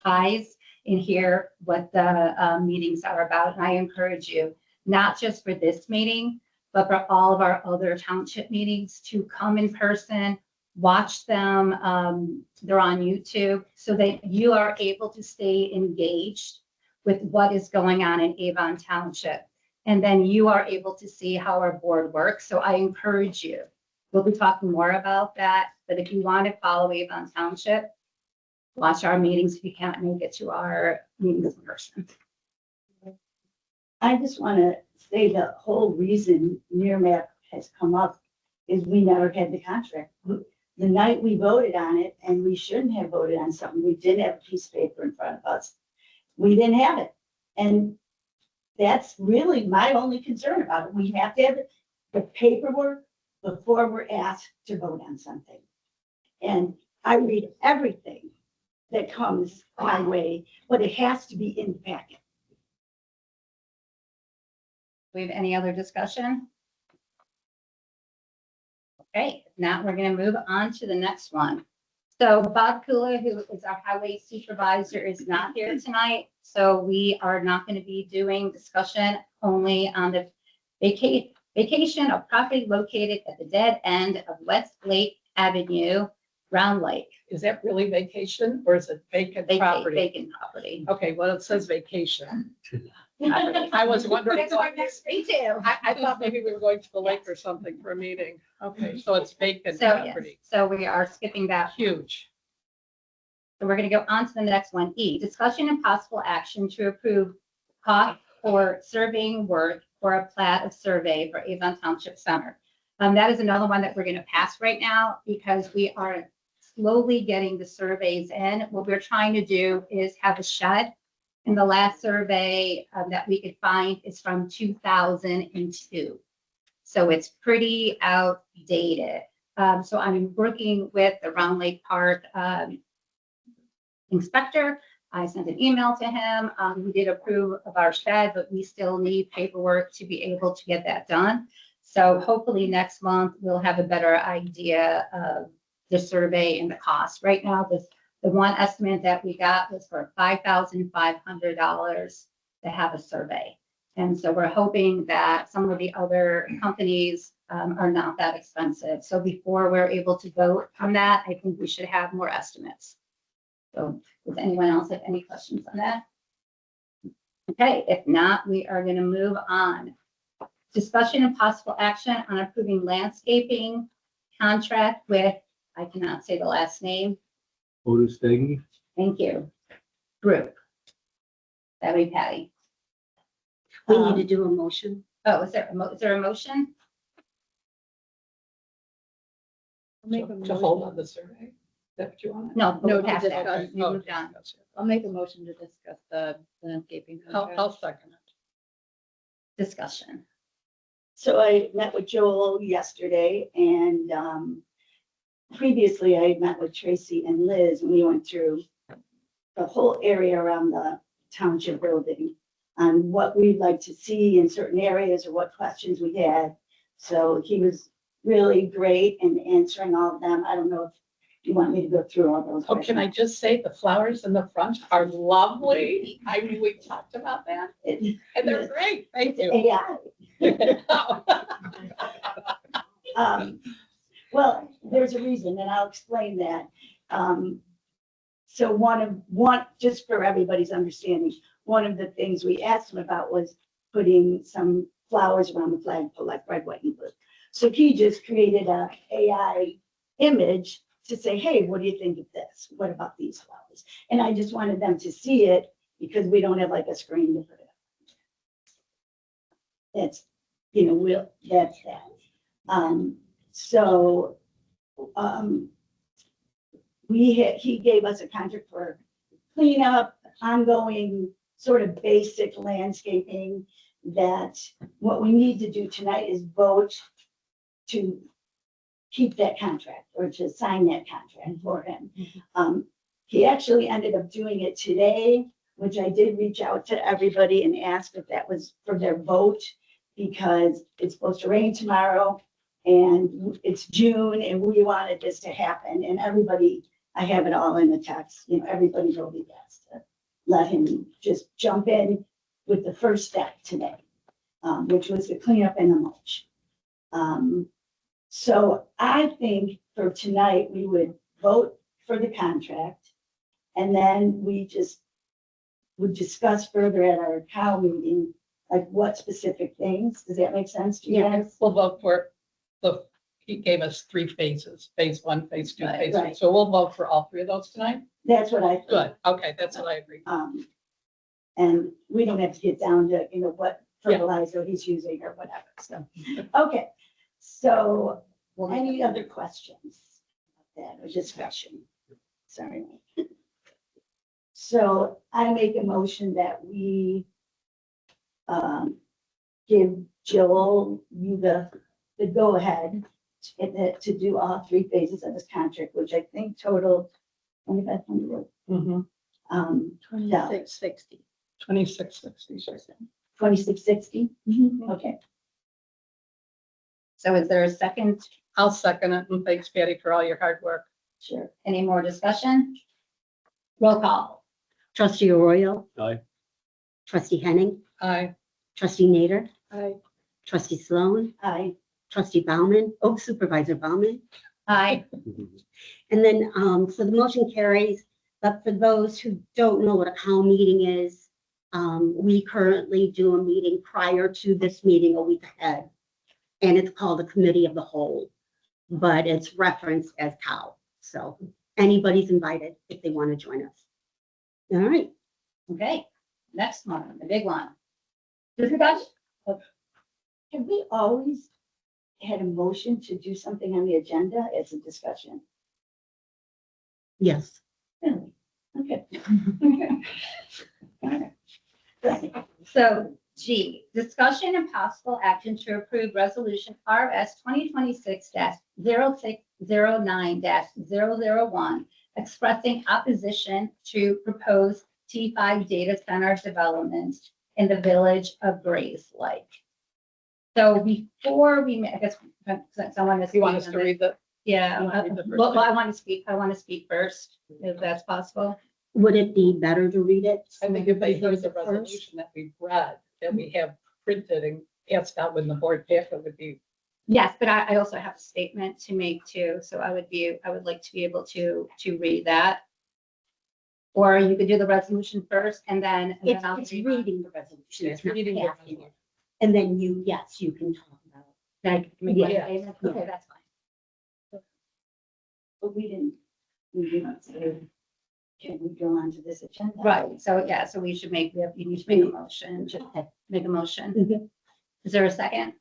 eyes and hear what the meetings are about. And I encourage you, not just for this meeting, but for all of our other township meetings, to come in person, watch them. They're on YouTube so that you are able to stay engaged with what is going on in Avon Township. And then you are able to see how our board works. So I encourage you. We'll be talking more about that. But if you want to follow Avon Township, watch our meetings if you can't make it to our meetings in person.
I just want to say the whole reason near map has come up is we never had the contract. The night we voted on it, and we shouldn't have voted on something, we didn't have a piece of paper in front of us. We didn't have it. And that's really my only concern about it. We have to have the paperwork before we're asked to vote on something. And I read everything that comes my way, but it has to be in the packet.
We have any other discussion? Okay, now we're going to move on to the next one. So Bob Kula, who is our highway supervisor, is not here tonight. So we are not going to be doing discussion only on the vacation of property located at the dead end of West Lake Avenue, Round Lake.
Is that really vacation or is it vacant property?
Vacant property.
Okay, well, it says vacation. I was wondering.
That's our next me too.
I thought maybe we were going to the lake or something for a meeting. Okay, so it's vacant
So yes,
property.
so we are skipping that.
Huge.
So we're going to go on to the next one. E, discussion and possible action to approve cost for surveying work for a plat of survey for Avon Township Center. That is another one that we're going to pass right now because we are slowly getting the surveys in. What we're trying to do is have a shed. And the last survey that we could find is from 2002. So it's pretty outdated. So I'm working with the Round Lake Park inspector. I sent an email to him. We did approve of our shed, but we still need paperwork to be able to get that done. So hopefully next month we'll have a better idea of the survey and the cost. Right now, the one estimate that we got was for $5,500 to have a survey. And so we're hoping that some of the other companies are not that expensive. So before we're able to vote on that, I think we should have more estimates. So does anyone else have any questions on that? Okay, if not, we are going to move on. Discussion and possible action on approving landscaping contract with, I cannot say the last name.
Otis Steggy.
Thank you. Group. That would be Patty.
we need to do a motion.
Oh, is there a motion?
To hold on the survey. Is that what you want?
No,
No,
we'll
to
pass that.
discuss.
We moved on.
I'll make a motion to discuss the landscaping contract.
I'll second it.
Discussion.
So I met with Joel yesterday and previously I had met with Tracy and Liz and we went through the whole area around the township building. on what we'd like to see in certain areas or what questions we had. So he was really great in answering all of them. I don't know if you want me to go through all those.
Oh, can I just say the flowers in the front are lovely? I mean, we talked about that and they're great. Thank you.
Yeah. Well, there's a reason, and I'll explain that. So just for everybody's understanding, one of the things we asked him about was putting some flowers around the flagpole, like red, white, and blue. So he just created a AI image to say, hey, what do you think of this? What about these flowers? And I just wanted them to see it because we don't have like a screen to put it up. That's, that's that. So he gave us a contract for cleanup, ongoing sort of basic landscaping, that what we need to do tonight is vote to keep that contract or to sign that contract for him. He actually ended up doing it today, which I did reach out to everybody and ask if that was for their vote, because it's supposed to rain tomorrow and it's June and we wanted this to happen, and everybody, I have it all in the text, everybody voted yes to let him just jump in with the first step today, which was the cleanup and the mulch. So I think for tonight, we would vote for the contract, and then we just would discuss further at our cow meeting, like what specific things. Does that make sense to you guys?
We'll vote for he gave us 3 phases, phase 1, phase 2, phase 3.
Right.
So we'll vote for all 3 of those tonight?
That's what I think.
Good. Okay, that's what I agree.
And we don't have to get down to, what fertilizer he's using or whatever. So, okay. So any other questions about that or discussion? Sorry. So I make a motion that we give Joel the go-ahead to do all 3 phases of this contract, which I think totaled $2,500.
$26.60.
$26.60. Okay.
So is there a second?
I'll second it. And thanks, Patty, for all your hard work.
Sure.
Any more discussion? Roll call.
Trustee Arroyo,
Aye.
trustee Henning,
Aye.
trustee Nader,
Aye.
trustee Sloan,
Aye.
trustee Bauman, supervisor Bauman.
Aye.
And then, so the motion carries, but for those who don't know what a cow meeting is, we currently do a meeting prior to this meeting a week ahead. And it's called a committee of the whole, but it's referenced as cow. So anybody's invited if they want to join us. All right.
Okay, next one, the big one. Discussion.
Have we always had a motion to do something on the agenda as a discussion?
Yes.
Really? Okay.
So G, discussion and possible action to approve resolution RS 2026-0609-001, expressing opposition to proposed T5 data center development in the village of Grays Lake. So before I guess someone is.
You want us to read the?
Yeah,
You wanna read the first
well,
one?
I want to speak first, if that's possible.
Would it be better to read it?
I think if they heard the
First?
resolution that we read, that we have printed and passed out in the board packet would be.
Yes, but I also have a statement to make too, so I would like to be able to read that. Or you could do the resolution first and then.
It's
I'll
it's
read
reading the resolution.
It's
not
reading the
passing it.
resolution.
And then you can talk about it.
Like, make my
Yeah.
statement? Okay, that's fine.
But we didn't say, can we go on to this agenda?
Right, so yeah, so you need to make a motion, just make a motion.
Mhm.
Is there a second?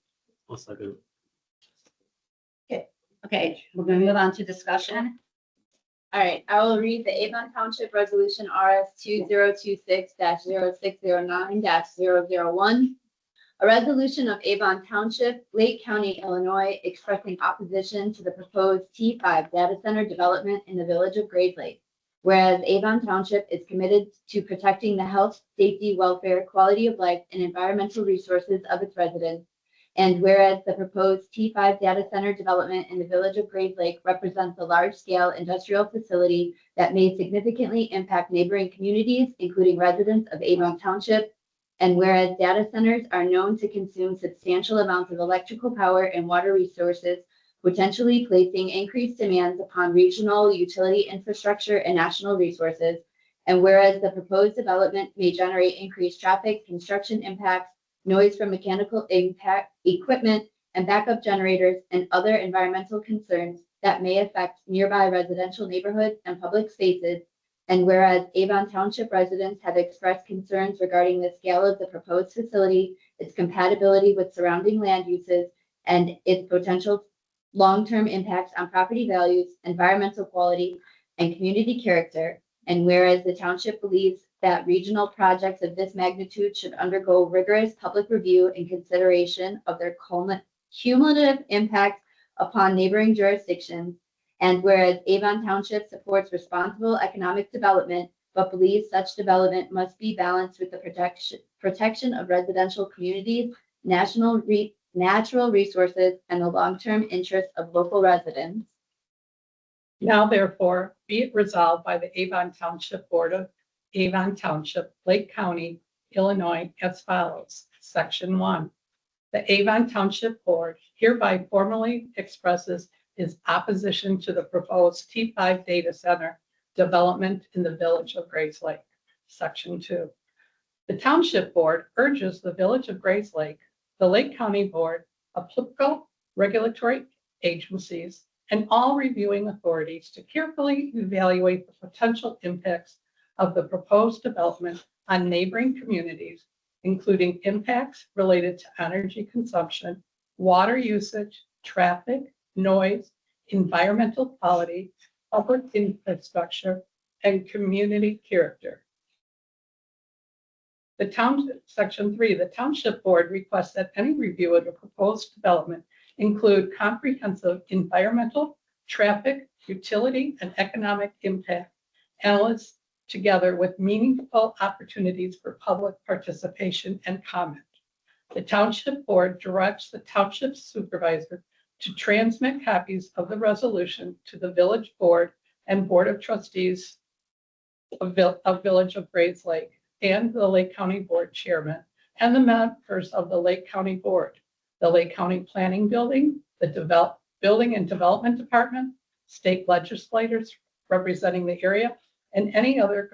I'll second.
Okay, we're gonna move on to discussion.
All right, I will read the Avon Township Resolution RS 2026-0609-001. A resolution of Avon Township, Lake County, Illinois, expressing opposition to the proposed T5 data center development in the village of Grays Lake. Whereas Avon Township is committed to protecting the health, safety, welfare, quality of life, and environmental resources of its residents. And whereas the proposed T5 data center development in the village of Grave Lake represents a large-scale industrial facility that may significantly impact neighboring communities, including residents of Avon Township. And whereas data centers are known to consume substantial amounts of electrical power and water resources, potentially placing increased demands upon regional utility infrastructure and national resources. And whereas the proposed development may generate increased traffic, construction impacts, noise from mechanical impact equipment, and backup generators, and other environmental concerns that may affect nearby residential neighborhoods and public spaces. And whereas Avon Township residents have expressed concerns regarding the scale of the proposed facility, its compatibility with surrounding land uses, and its potential long-term impacts on property values, environmental quality, and community character. And whereas the township believes that regional projects of this magnitude should undergo rigorous public review and consideration of their cumulative impact upon neighboring jurisdictions. And whereas Avon Township supports responsible economic development, but believes such development must be balanced with the protection of residential communities, natural resources, and the long-term interests of local residents.
Now therefore, be it resolved by the Avon Township Board of Avon Township, Lake County, Illinois, as follows. Section 1. The Avon Township Board hereby formally expresses its opposition to the proposed T5 data center development in the village of Grays Lake. Section 2. The Township Board urges the village of Grays Lake, the Lake County Board, applicable regulatory agencies, and all reviewing authorities to carefully evaluate the potential impacts of the proposed development on neighboring communities, including impacts related to energy consumption, water usage, traffic, noise, environmental quality, public infrastructure, and community character. Section 3, the Township Board requests that any review of the proposed development include comprehensive environmental, traffic, utility, and economic impact analysis together with meaningful opportunities for public participation and comment. The Township Board directs the Township Supervisor to transmit copies of the resolution to the Village Board and Board of Trustees of Village of Grays Lake and the Lake County Board Chairman and the members of the Lake County Board, the Lake County Planning Building, the Building and Development Department, state legislators representing the area, and any other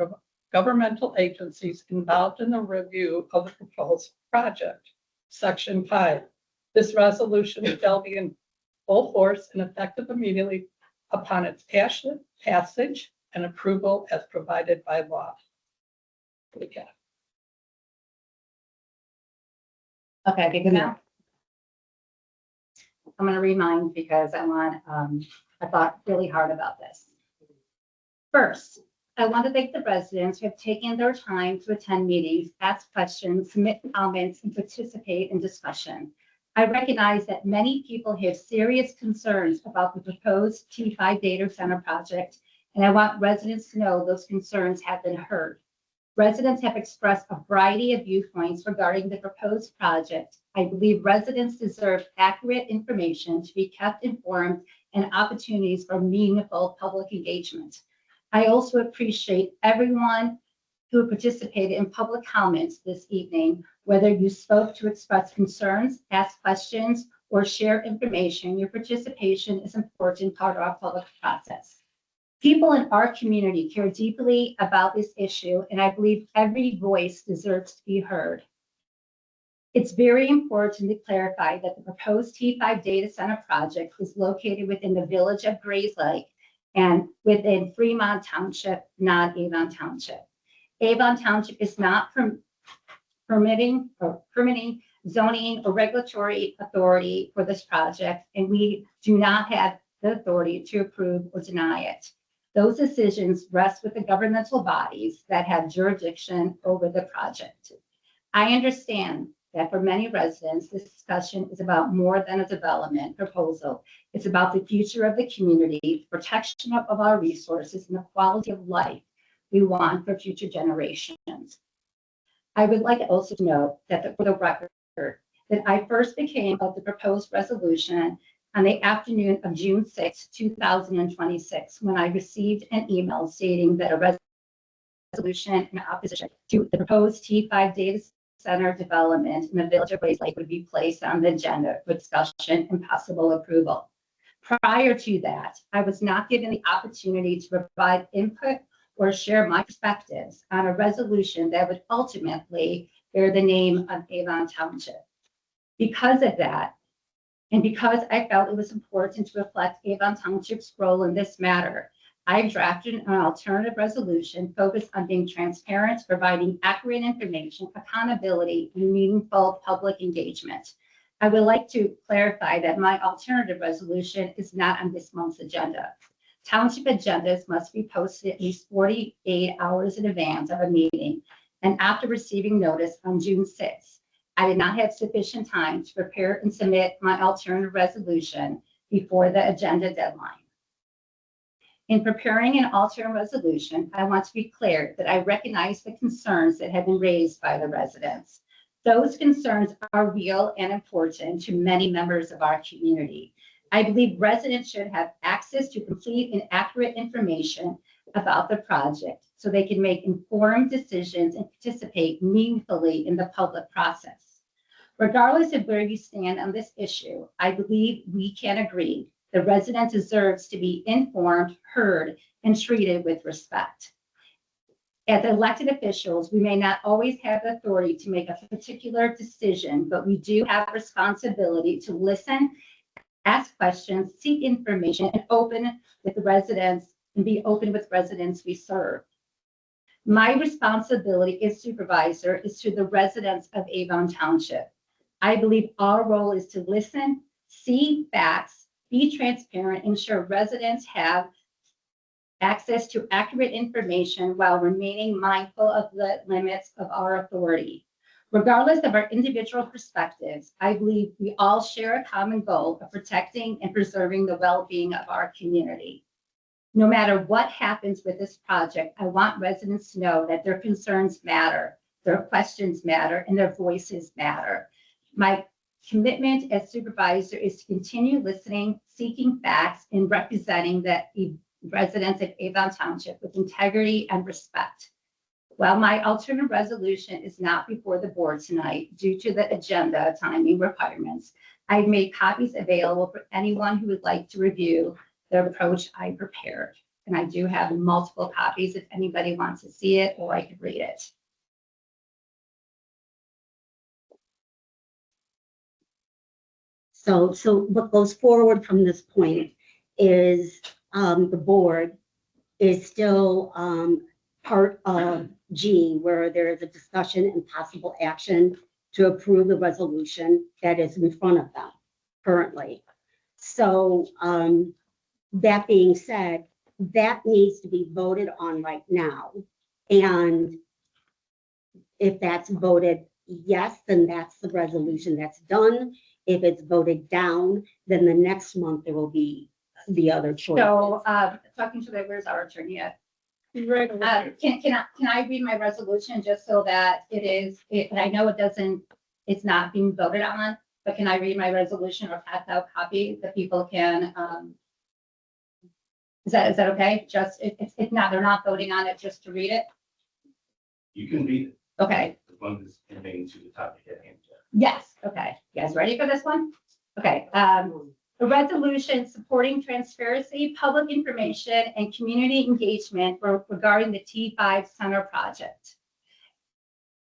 governmental agencies involved in the review of the proposed project. Section 5. This resolution shall be in full force and effective immediately upon its passage and approval as provided by law.
Okay, good now. I'm going to remind because I thought really hard about this. First, I want to thank the residents who have taken their time to attend meetings, ask questions, submit comments, and participate in discussion. I recognize that many people have serious concerns about the proposed T5 data center project, and I want residents to know those concerns have been heard. Residents have expressed a variety of viewpoints regarding the proposed project. I believe residents deserve accurate information to be kept informed and opportunities for meaningful public engagement. I also appreciate everyone who participated in public comments this evening, whether you spoke to express concerns, ask questions, or share information. Your participation is an important part of our public process. People in our community care deeply about this issue, and I believe every voice deserves to be heard. It's very important to clarify that the proposed T5 data center project is located within the village of Grays Lake and within Fremont Township, not Avon Township. Avon Township is not permitting, zoning, or regulatory authority for this project, and we do not have the authority to approve or deny it. Those decisions rest with the governmental bodies that have jurisdiction over the project. I understand that for many residents, this discussion is about more than a development proposal. It's about the future of the community, the protection of our resources, and the quality of life we want for future generations. I would like also to note that for the record, that I first became of the proposed resolution on the afternoon of June 6, 2026, when I received an email stating that a resolution in opposition to the proposed T5 data center development in the village of Grace Lake would be placed on the agenda for discussion and possible approval. Prior to that, I was not given the opportunity to provide input or share my perspectives on a resolution that would ultimately bear the name of Avon Township. Because of that, and because I felt it was important to reflect Avon Township's role in this matter, I drafted an alternative resolution focused on being transparent, providing accurate information, accountability, and meaningful public engagement. I would like to clarify that my alternative resolution is not on this month's agenda. Township agendas must be posted at least 48 hours in advance of a meeting, and after receiving notice on June 6th, I did not have sufficient time to prepare and submit my alternative resolution before the agenda deadline. In preparing an alternate resolution, I want to be clear that I recognize the concerns that have been raised by the residents. Those concerns are real and important to many members of our community. I believe residents should have access to complete and accurate information about the project so they can make informed decisions and participate meaningfully in the public process. Regardless of where you stand on this issue, I believe we can agree the resident deserves to be informed, heard, and treated with respect. As elected officials, we may not always have the authority to make a particular decision, but we do have responsibility to listen, ask questions, seek information, and open with the residents and be open with residents we serve. My responsibility as supervisor is to the residents of Avon Township. I believe our role is to listen, see facts, be transparent, ensure residents have access to accurate information while remaining mindful of the limits of our authority. Regardless of our individual perspectives, I believe we all share a common goal of protecting and preserving the well-being of our community. No matter what happens with this project, I want residents to know that their concerns matter, their questions matter, and their voices matter. My commitment as supervisor is to continue listening, seeking facts, and representing the residents of Avon Township with integrity and respect. While my alternate resolution is not before the board tonight due to the agenda timing requirements, I've made copies available for anyone who would like to review the approach I prepared. And I do have multiple copies if anybody wants to see it or I could read it.
So what goes forward from this point is the board is still part of G, where there is a discussion and possible action to approve the resolution that is in front of them currently. So that being said, that needs to be voted on right now. And if that's voted yes, then that's the resolution that's done. If it's voted down, then the next month there will be the other choice.
So talking to the, where's our attorney at? Can I read my resolution just so that and I know it's not being voted on, but can I read my resolution or pass out copy that people can, is that okay? Just, if not, they're not voting on it, just to read it?
You can read it.
Okay.
As long as it's conveying to the topic at hand.
Yes, okay. You guys ready for this one? Okay. A resolution supporting transparency, public information, and community engagement regarding the T5 Center project.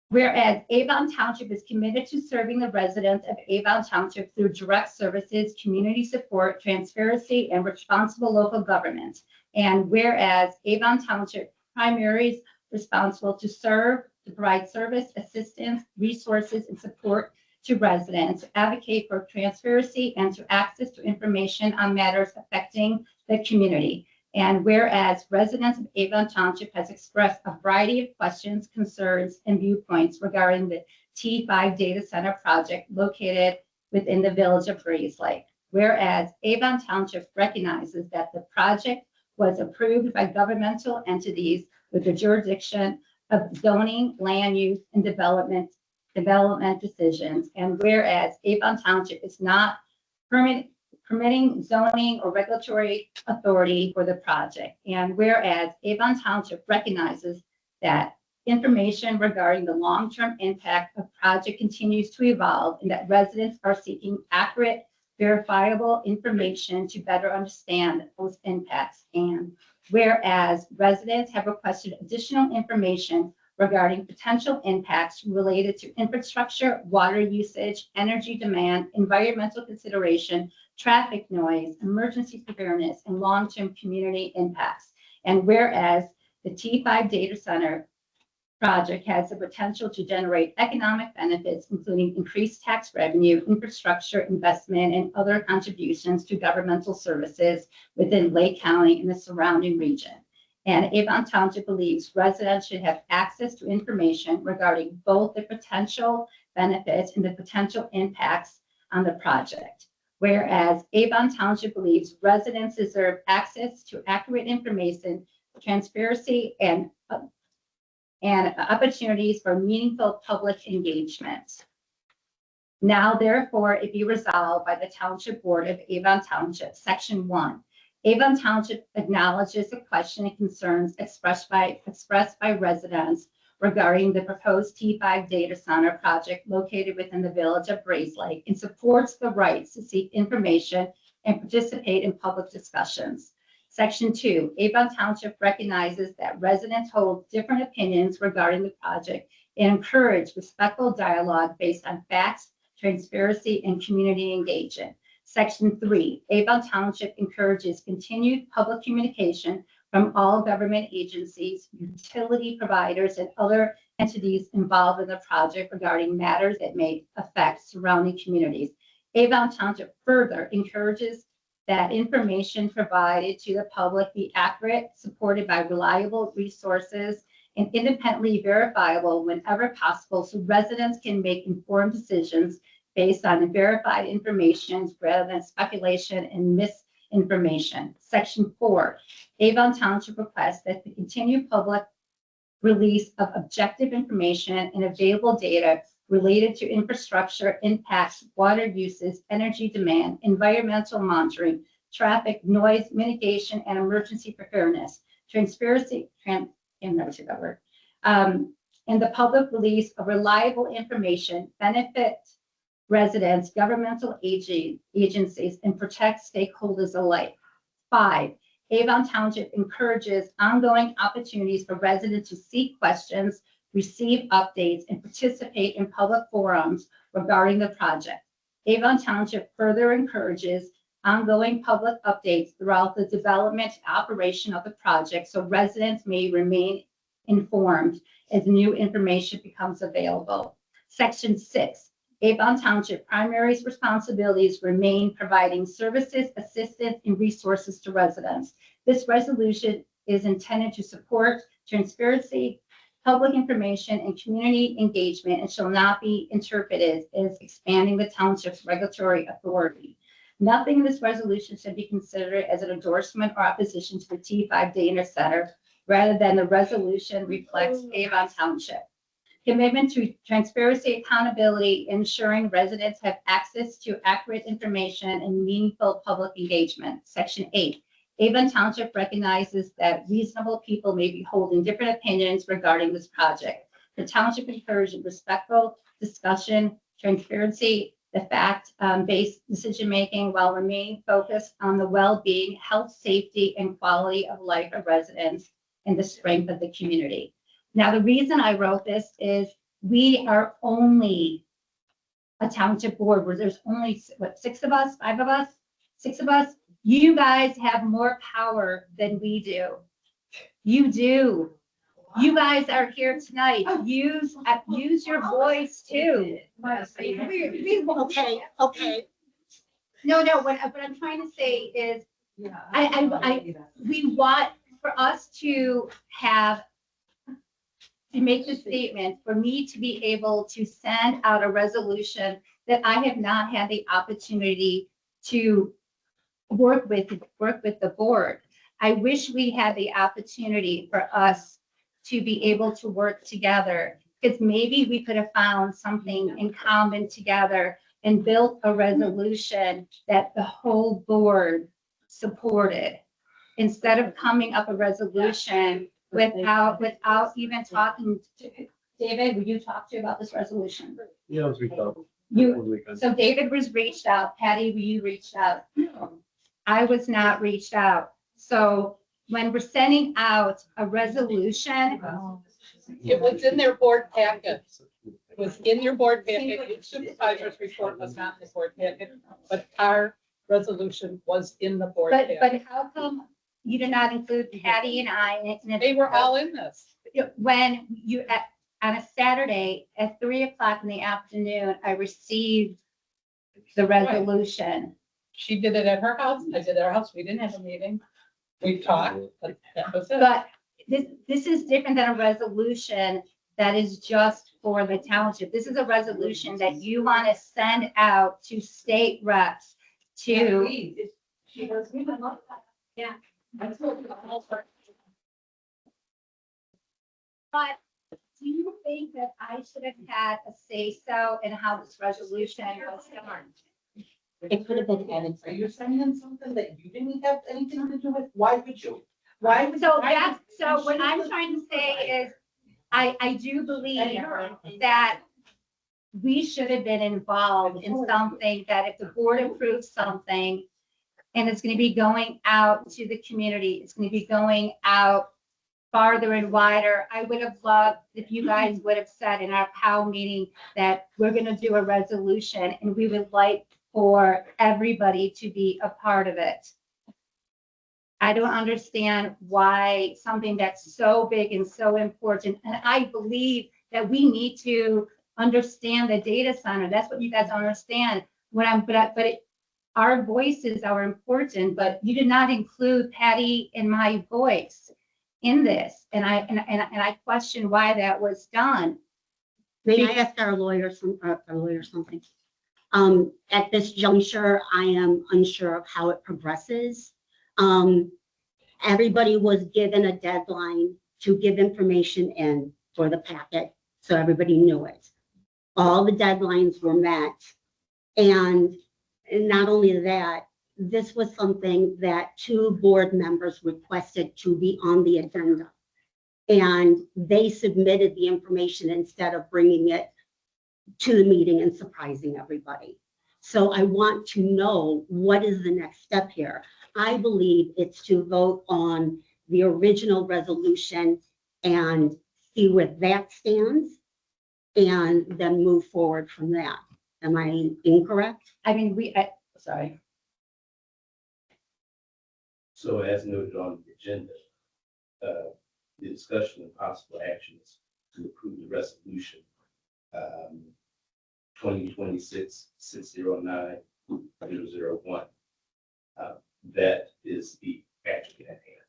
Whereas Avon Township is committed to serving the residents of Avon Township through direct services, community support, transparency, and responsible local government. And whereas Avon Township primaries responsible to serve, to provide service, assistance, resources, and support to residents, advocate for transparency, and to access to information on matters affecting the community. And whereas residents of Avon Township has expressed a variety of questions, concerns, and viewpoints regarding the T5 data center project located within the village of Grays Lake. Whereas Avon Township recognizes that the project was approved by governmental entities with the jurisdiction of zoning, land use, and development decisions. And whereas Avon Township is not permitting zoning or regulatory authority for the project. And whereas Avon Township recognizes that information regarding the long-term impact of project continues to evolve and that residents are seeking accurate, verifiable information to better understand those impacts. And whereas residents have requested additional information regarding potential impacts related to infrastructure, water usage, energy demand, environmental consideration, traffic noise, emergency preparedness, and long-term community impacts. And whereas the T5 data center project has the potential to generate economic benefits, including increased tax revenue, infrastructure investment, and other contributions to governmental services within Lake County and the surrounding region. And Avon Township believes residents should have access to information regarding both the potential benefits and the potential impacts on the project. Whereas Avon Township believes residents deserve access to accurate information, transparency, and opportunities for meaningful public engagement. Now, therefore, it be resolved by the Township Board of Avon Township, Section 1. Avon Township acknowledges the question and concerns expressed by residents regarding the proposed T5 data center project located within the village of Grays Lake and supports the rights to seek information and participate in public discussions. Section 2, Avon Township recognizes that residents hold different opinions regarding the project and encourage respectful dialogue based on facts, transparency, and community engagement. Section 3, Avon Township encourages continued public communication from all government agencies, utility providers, and other entities involved in the project regarding matters that may affect surrounding communities. Avon Township further encourages that information provided to the public be accurate, supported by reliable resources, and independently verifiable whenever possible so residents can make informed decisions based on verified information rather than speculation and misinformation. Section 4, Avon Township requests that the continued public release of objective information and available data related to infrastructure impacts, water uses, energy demand, environmental monitoring, traffic, noise mitigation, and emergency preparedness, transparency, and the public release of reliable information benefits residents, governmental agencies, and protect stakeholders alike. 5, Avon Township encourages ongoing opportunities for residents to seek questions, receive updates, and participate in public forums regarding the project. Avon Township further encourages ongoing public updates throughout the development and operation of the project so residents may remain informed as new information becomes available. Section 6, Avon Township primary responsibilities remain providing services, assistance, and resources to residents. This resolution is intended to support transparency, public information, and community engagement and shall not be interpreted as expanding the township's regulatory authority. Nothing in this resolution should be considered as an endorsement or opposition to the T5 data center, rather than the resolution reflects Avon Township commitment to transparency, accountability, ensuring residents have access to accurate information and meaningful public engagement. Section 8, Avon Township recognizes that reasonable people may be holding different opinions regarding this project. The township encourages respectful discussion, transparency, the fact-based decision-making while remaining focused on the well-being, health, safety, and quality of life of residents and the strength of the community. Now, the reason I wrote this is we are only a township board where there's only, what, 6 of us, 5 of us, 6 of us. You guys have more power than we do. You do. You guys are here tonight. Use your voice too.
Okay.
No, what I'm trying to say is We want for us to have, to make the statement, for me to be able to send out a resolution that I have not had the opportunity to work with the board. I wish we had the opportunity for us to be able to work together, because maybe we could have found something in common together and built a resolution that the whole board supported, instead of coming up a resolution without even talking to, David, will you talk to about this resolution?
Yeah, I was reached out.
So David was reached out. Patty, were you reached out? I was not reached out. So when we're sending out a resolution,
It was in their board packet. It was in your board packet. Your supervisor's report was not in the board packet, but our resolution was in the board packet.
but how come you did not include Patty and I? in it?
They were all in this.
When you, on a Saturday at 3:00 in the afternoon, I received the resolution.
She did it at her house. I did it at our house. We didn't have a meeting. We talked, but that was it.
But this is different than a resolution that is just for the township. This is a resolution that you want to send out to state reps to.
She goes, we would love that.
Yeah.
That's what we all for.
But do you think that I should have had a say-so in how this resolution was done?
It could have been added.
Are you sending something that you didn't have anything to do with? Why would you? Why would?
So what I'm trying to say is, I do believe that we should have been involved in something, that if the board approves something and it's going to be going out to the community, it's going to be going out farther and wider. I would have loved if you guys would have said in our POW meeting that we're going to do a resolution and we would like for everybody to be a part of it. I don't understand why something that's so big and so important, and I believe that we need to understand the data center. That's what you guys don't understand. Our voices are important, but you did not include Patty and my voice in this, and I question why that was done.
May I ask our lawyer something? At this juncture, I am unsure of how it progresses. Everybody was given a deadline to give information in for the packet, so everybody knew it. All the deadlines were met. And not only that, this was something that 2 board members requested to be on the agenda. And they submitted the information instead of bringing it to the meeting and surprising everybody. So I want to know, what is the next step here? I believe it's to vote on the original resolution and see where that stands and then move forward from that. Am I incorrect?
I mean, sorry.
So as noted on the agenda, the discussion of possible actions to approve the resolution 2026-609-001. That is the action at hand.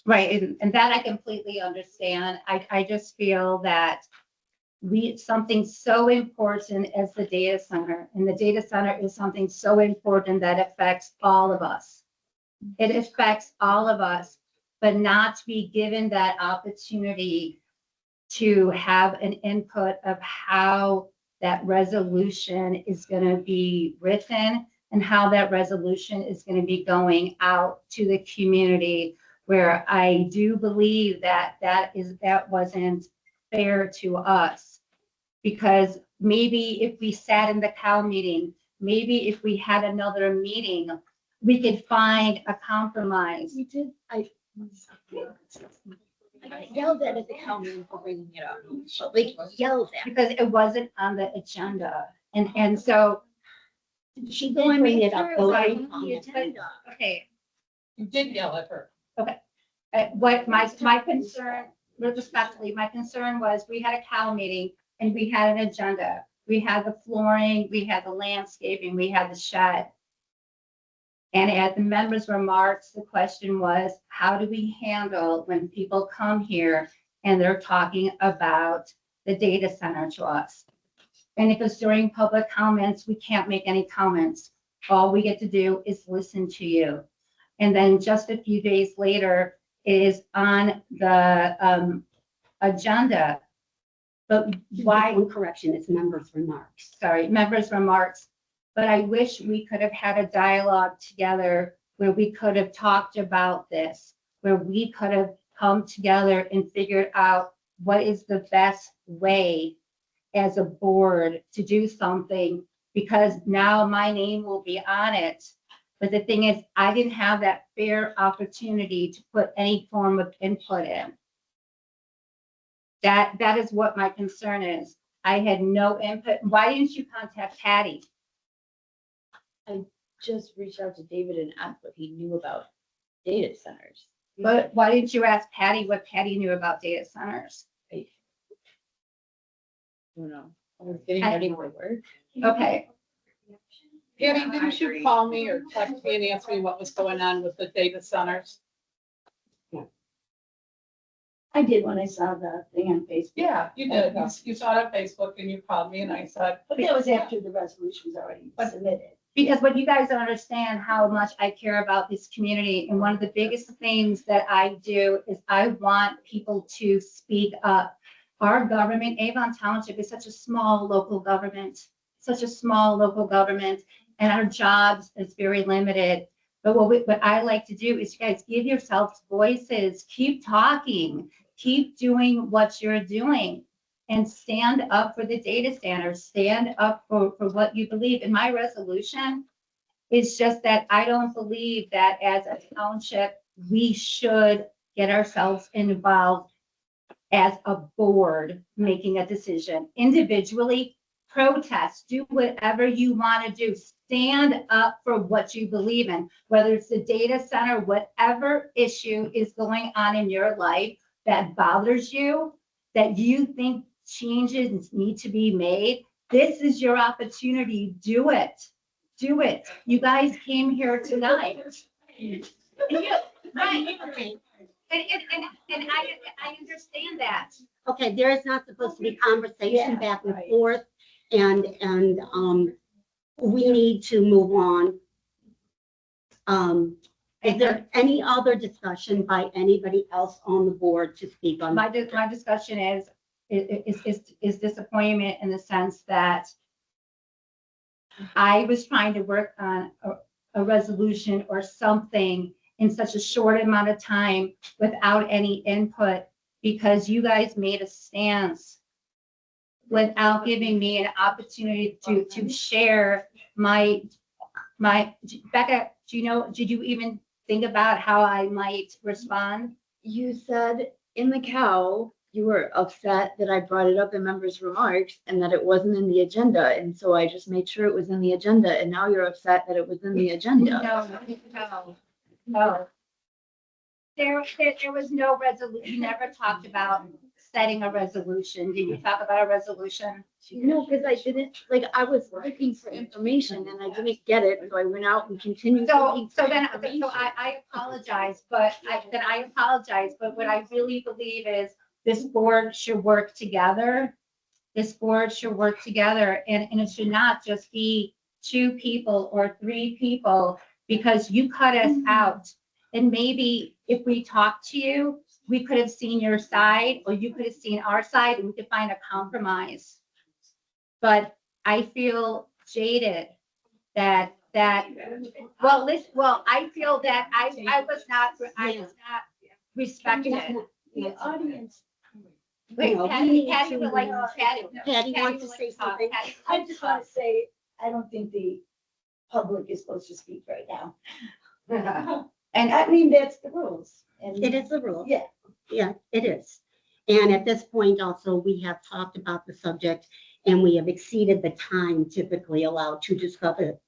Right, and that I completely understand. I just feel that something so important as the data center, and the data center is something so important that affects all of us. It affects all of us, but not to be given that opportunity to have an input of how that resolution is going to be written and how that resolution is going to be going out to the community, where I do believe that that wasn't fair to us. Because maybe if we sat in the COW meeting, maybe if we had another meeting, we could find a compromise.
We did, I yelled at the COW meeting for bringing it up, but we yelled at.
Because it wasn't on the agenda. And so.
She did bring it up.
Okay.
You did yell at her.
Okay. What my concern, respectfully, my concern was we had a COW meeting and we had an agenda. We had the flooring, we had the landscaping, we had the shed. And at the members' remarks, the question was, how do we handle when people come here and they're talking about the data center to us? And if it's during public comments, we can't make any comments. All we get to do is listen to you. And then just a few days later, it is on the agenda. But why?
One correction, it's members' remarks.
Sorry, members' remarks. But I wish we could have had a dialogue together where we could have talked about this, where we could have come together and figured out what is the best way as a board to do something, because now my name will be on it. But the thing is, I didn't have that fair opportunity to put any form of input in. That is what my concern is. I had no input. Why didn't you contact Patty?
Just reach out to David and ask what he knew about data centers.
But why didn't you ask Patty what Patty knew about data centers?
I don't know. I was getting ready for work.
Okay,
Patty, didn't you call me or text me and ask me what was going on with the data centers?
I did when I saw the thing on Facebook.
Yeah, you did. You saw it on Facebook and you called me and I said.
But that was after the resolution was already submitted.
because what you guys don't understand how much I care about this community. And one of the biggest things that I do is I want people to speak up. Our government, Avon Township, is such a small local government, and our jobs is very limited. But what I like to do is you guys give yourselves voices, keep talking, keep doing what you're doing, and stand up for the data standards, stand up for what you believe. In my resolution, it's just that I don't believe that as a township, we should get ourselves involved as a board making a decision. Individually, protest, do whatever you want to do. Stand up for what you believe in, whether it's the data center, whatever issue is going on in your life that bothers you, that you think changes need to be made. This is your opportunity. Do it. Do it. You guys came here tonight. Right. And I understand that.
Okay, there is not supposed to be conversation back and forth, and we need to move on. Is there any other discussion by anybody else on the board to speak on?
My discussion is disappointment in the sense that I was trying to work on a resolution or something in such a short amount of time without any input, because you guys made a stance without giving me an opportunity to share my Becca, did you even think about how I might respond?
You said in the cow, you were upset that I brought it up in members' remarks and that it wasn't in the agenda. And so I just made sure it was in the agenda. And now you're upset that it was in the agenda.
No. There was no resolution. You never talked about setting a resolution. Did you talk about a resolution?
No, because I didn't, I was looking for information and I didn't get it. So I went out and continued.
So I apologize, but what I really believe is this board should work together. This board should work together, and it should not just be 2 people or 3 people, because you cut us out. And maybe if we talked to you, we could have seen your side, or you could have seen our side, and we could find a compromise. But I feel jaded I feel that I was not respected.
The audience.
Wait,
No,
Patty would like,
Patty wants to say something.
I just want to say, I don't think the public is supposed to speak right now.
And
I mean, that's the rules. And
It is the rule.
Yeah.
Yeah, it is. And at this point also, we have talked about the subject and we have exceeded the time typically allowed to discuss the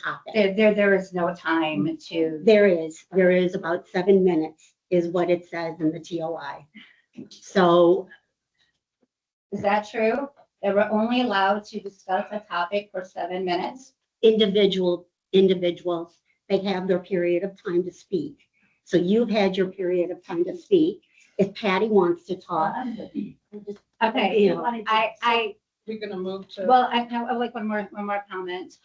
topic.
there is no time to.
There is about 7 minutes is what it says in the TOI. So
Is that true? They were only allowed to discuss a topic for 7 minutes?
individuals, they have their period of time to speak. So you've had your period of time to speak. If Patty wants to talk,
Okay,
you know,
We're gonna move to.
well, I would like one more comment.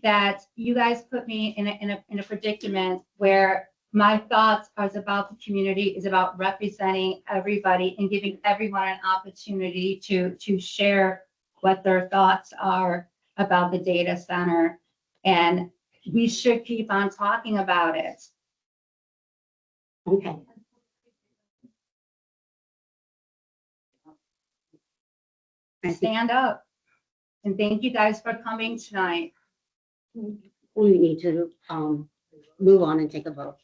That you guys put me in a predicament where my thoughts are about the community, is about representing everybody and giving everyone an opportunity to share what their thoughts are about the data center. And we should keep on talking about it.
okay.
Stand up. And thank you guys for coming tonight.
We need to move on and take a vote.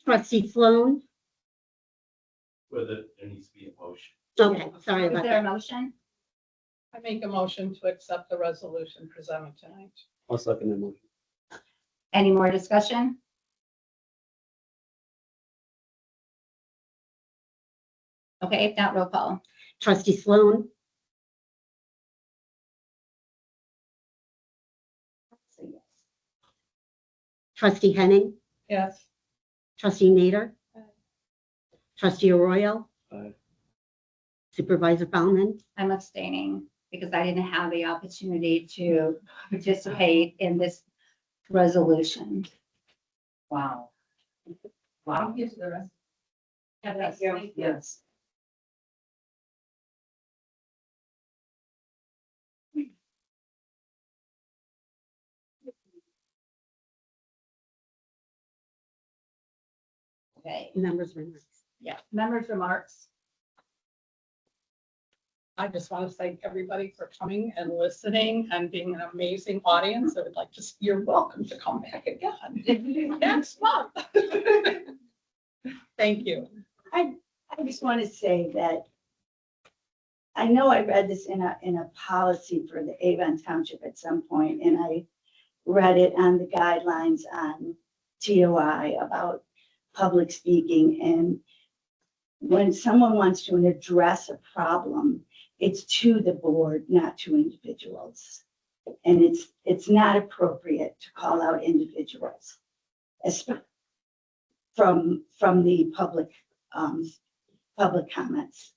Trustee Sloan?
Whether there needs to be a motion.
Okay, sorry
Is
about
there a
that.
motion?
I make a motion to accept the resolution presented tonight.
I'll second that motion.
Any more discussion? Okay, if not, roll call.
Trustee Sloan? Trustee Henning?
Yes.
Trustee Nader? Trustee Arroyo?
Aye.
Supervisor Bauman?
I'm abstaining because I didn't have the opportunity to participate in this resolution.
Wow. Wow.
Here's the rest.
Thank you. Yes.
Okay,
Members remarks.
yeah, members' remarks.
I just want to thank everybody for coming and listening and being an amazing audience. I would like to, you're welcome to come back again next month. Thank you.
I just want to say that I know I read this in a policy for the Avon Township at some point, and I read it on the guidelines on TOI about public speaking. And when someone wants to address a problem, it's to the board, not to individuals. And it's not appropriate to call out individuals, especially from the public comments.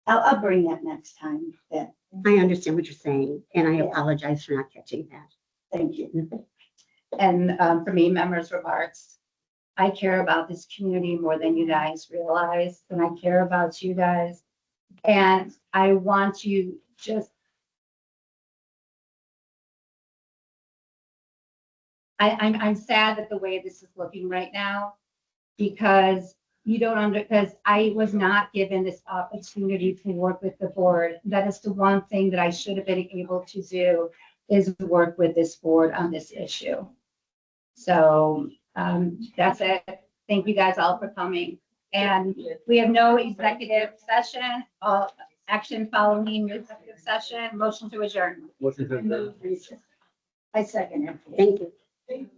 I'll bring that next time. That,
I understand what you're saying, and I apologize for not catching that.
thank you.
And for me, members' remarks. I care about this community more than you guys realize, and I care about you guys. And I want you just. I'm sad that the way this is looking right now, because because I was not given this opportunity to work with the board. That is the one thing that I should have been able to do, is work with this board on this issue. So that's it. Thank you guys all for coming. And we have no executive session, action following your executive session, motion to adjourn.
Motion to adjourn.
I second it.
Thank you.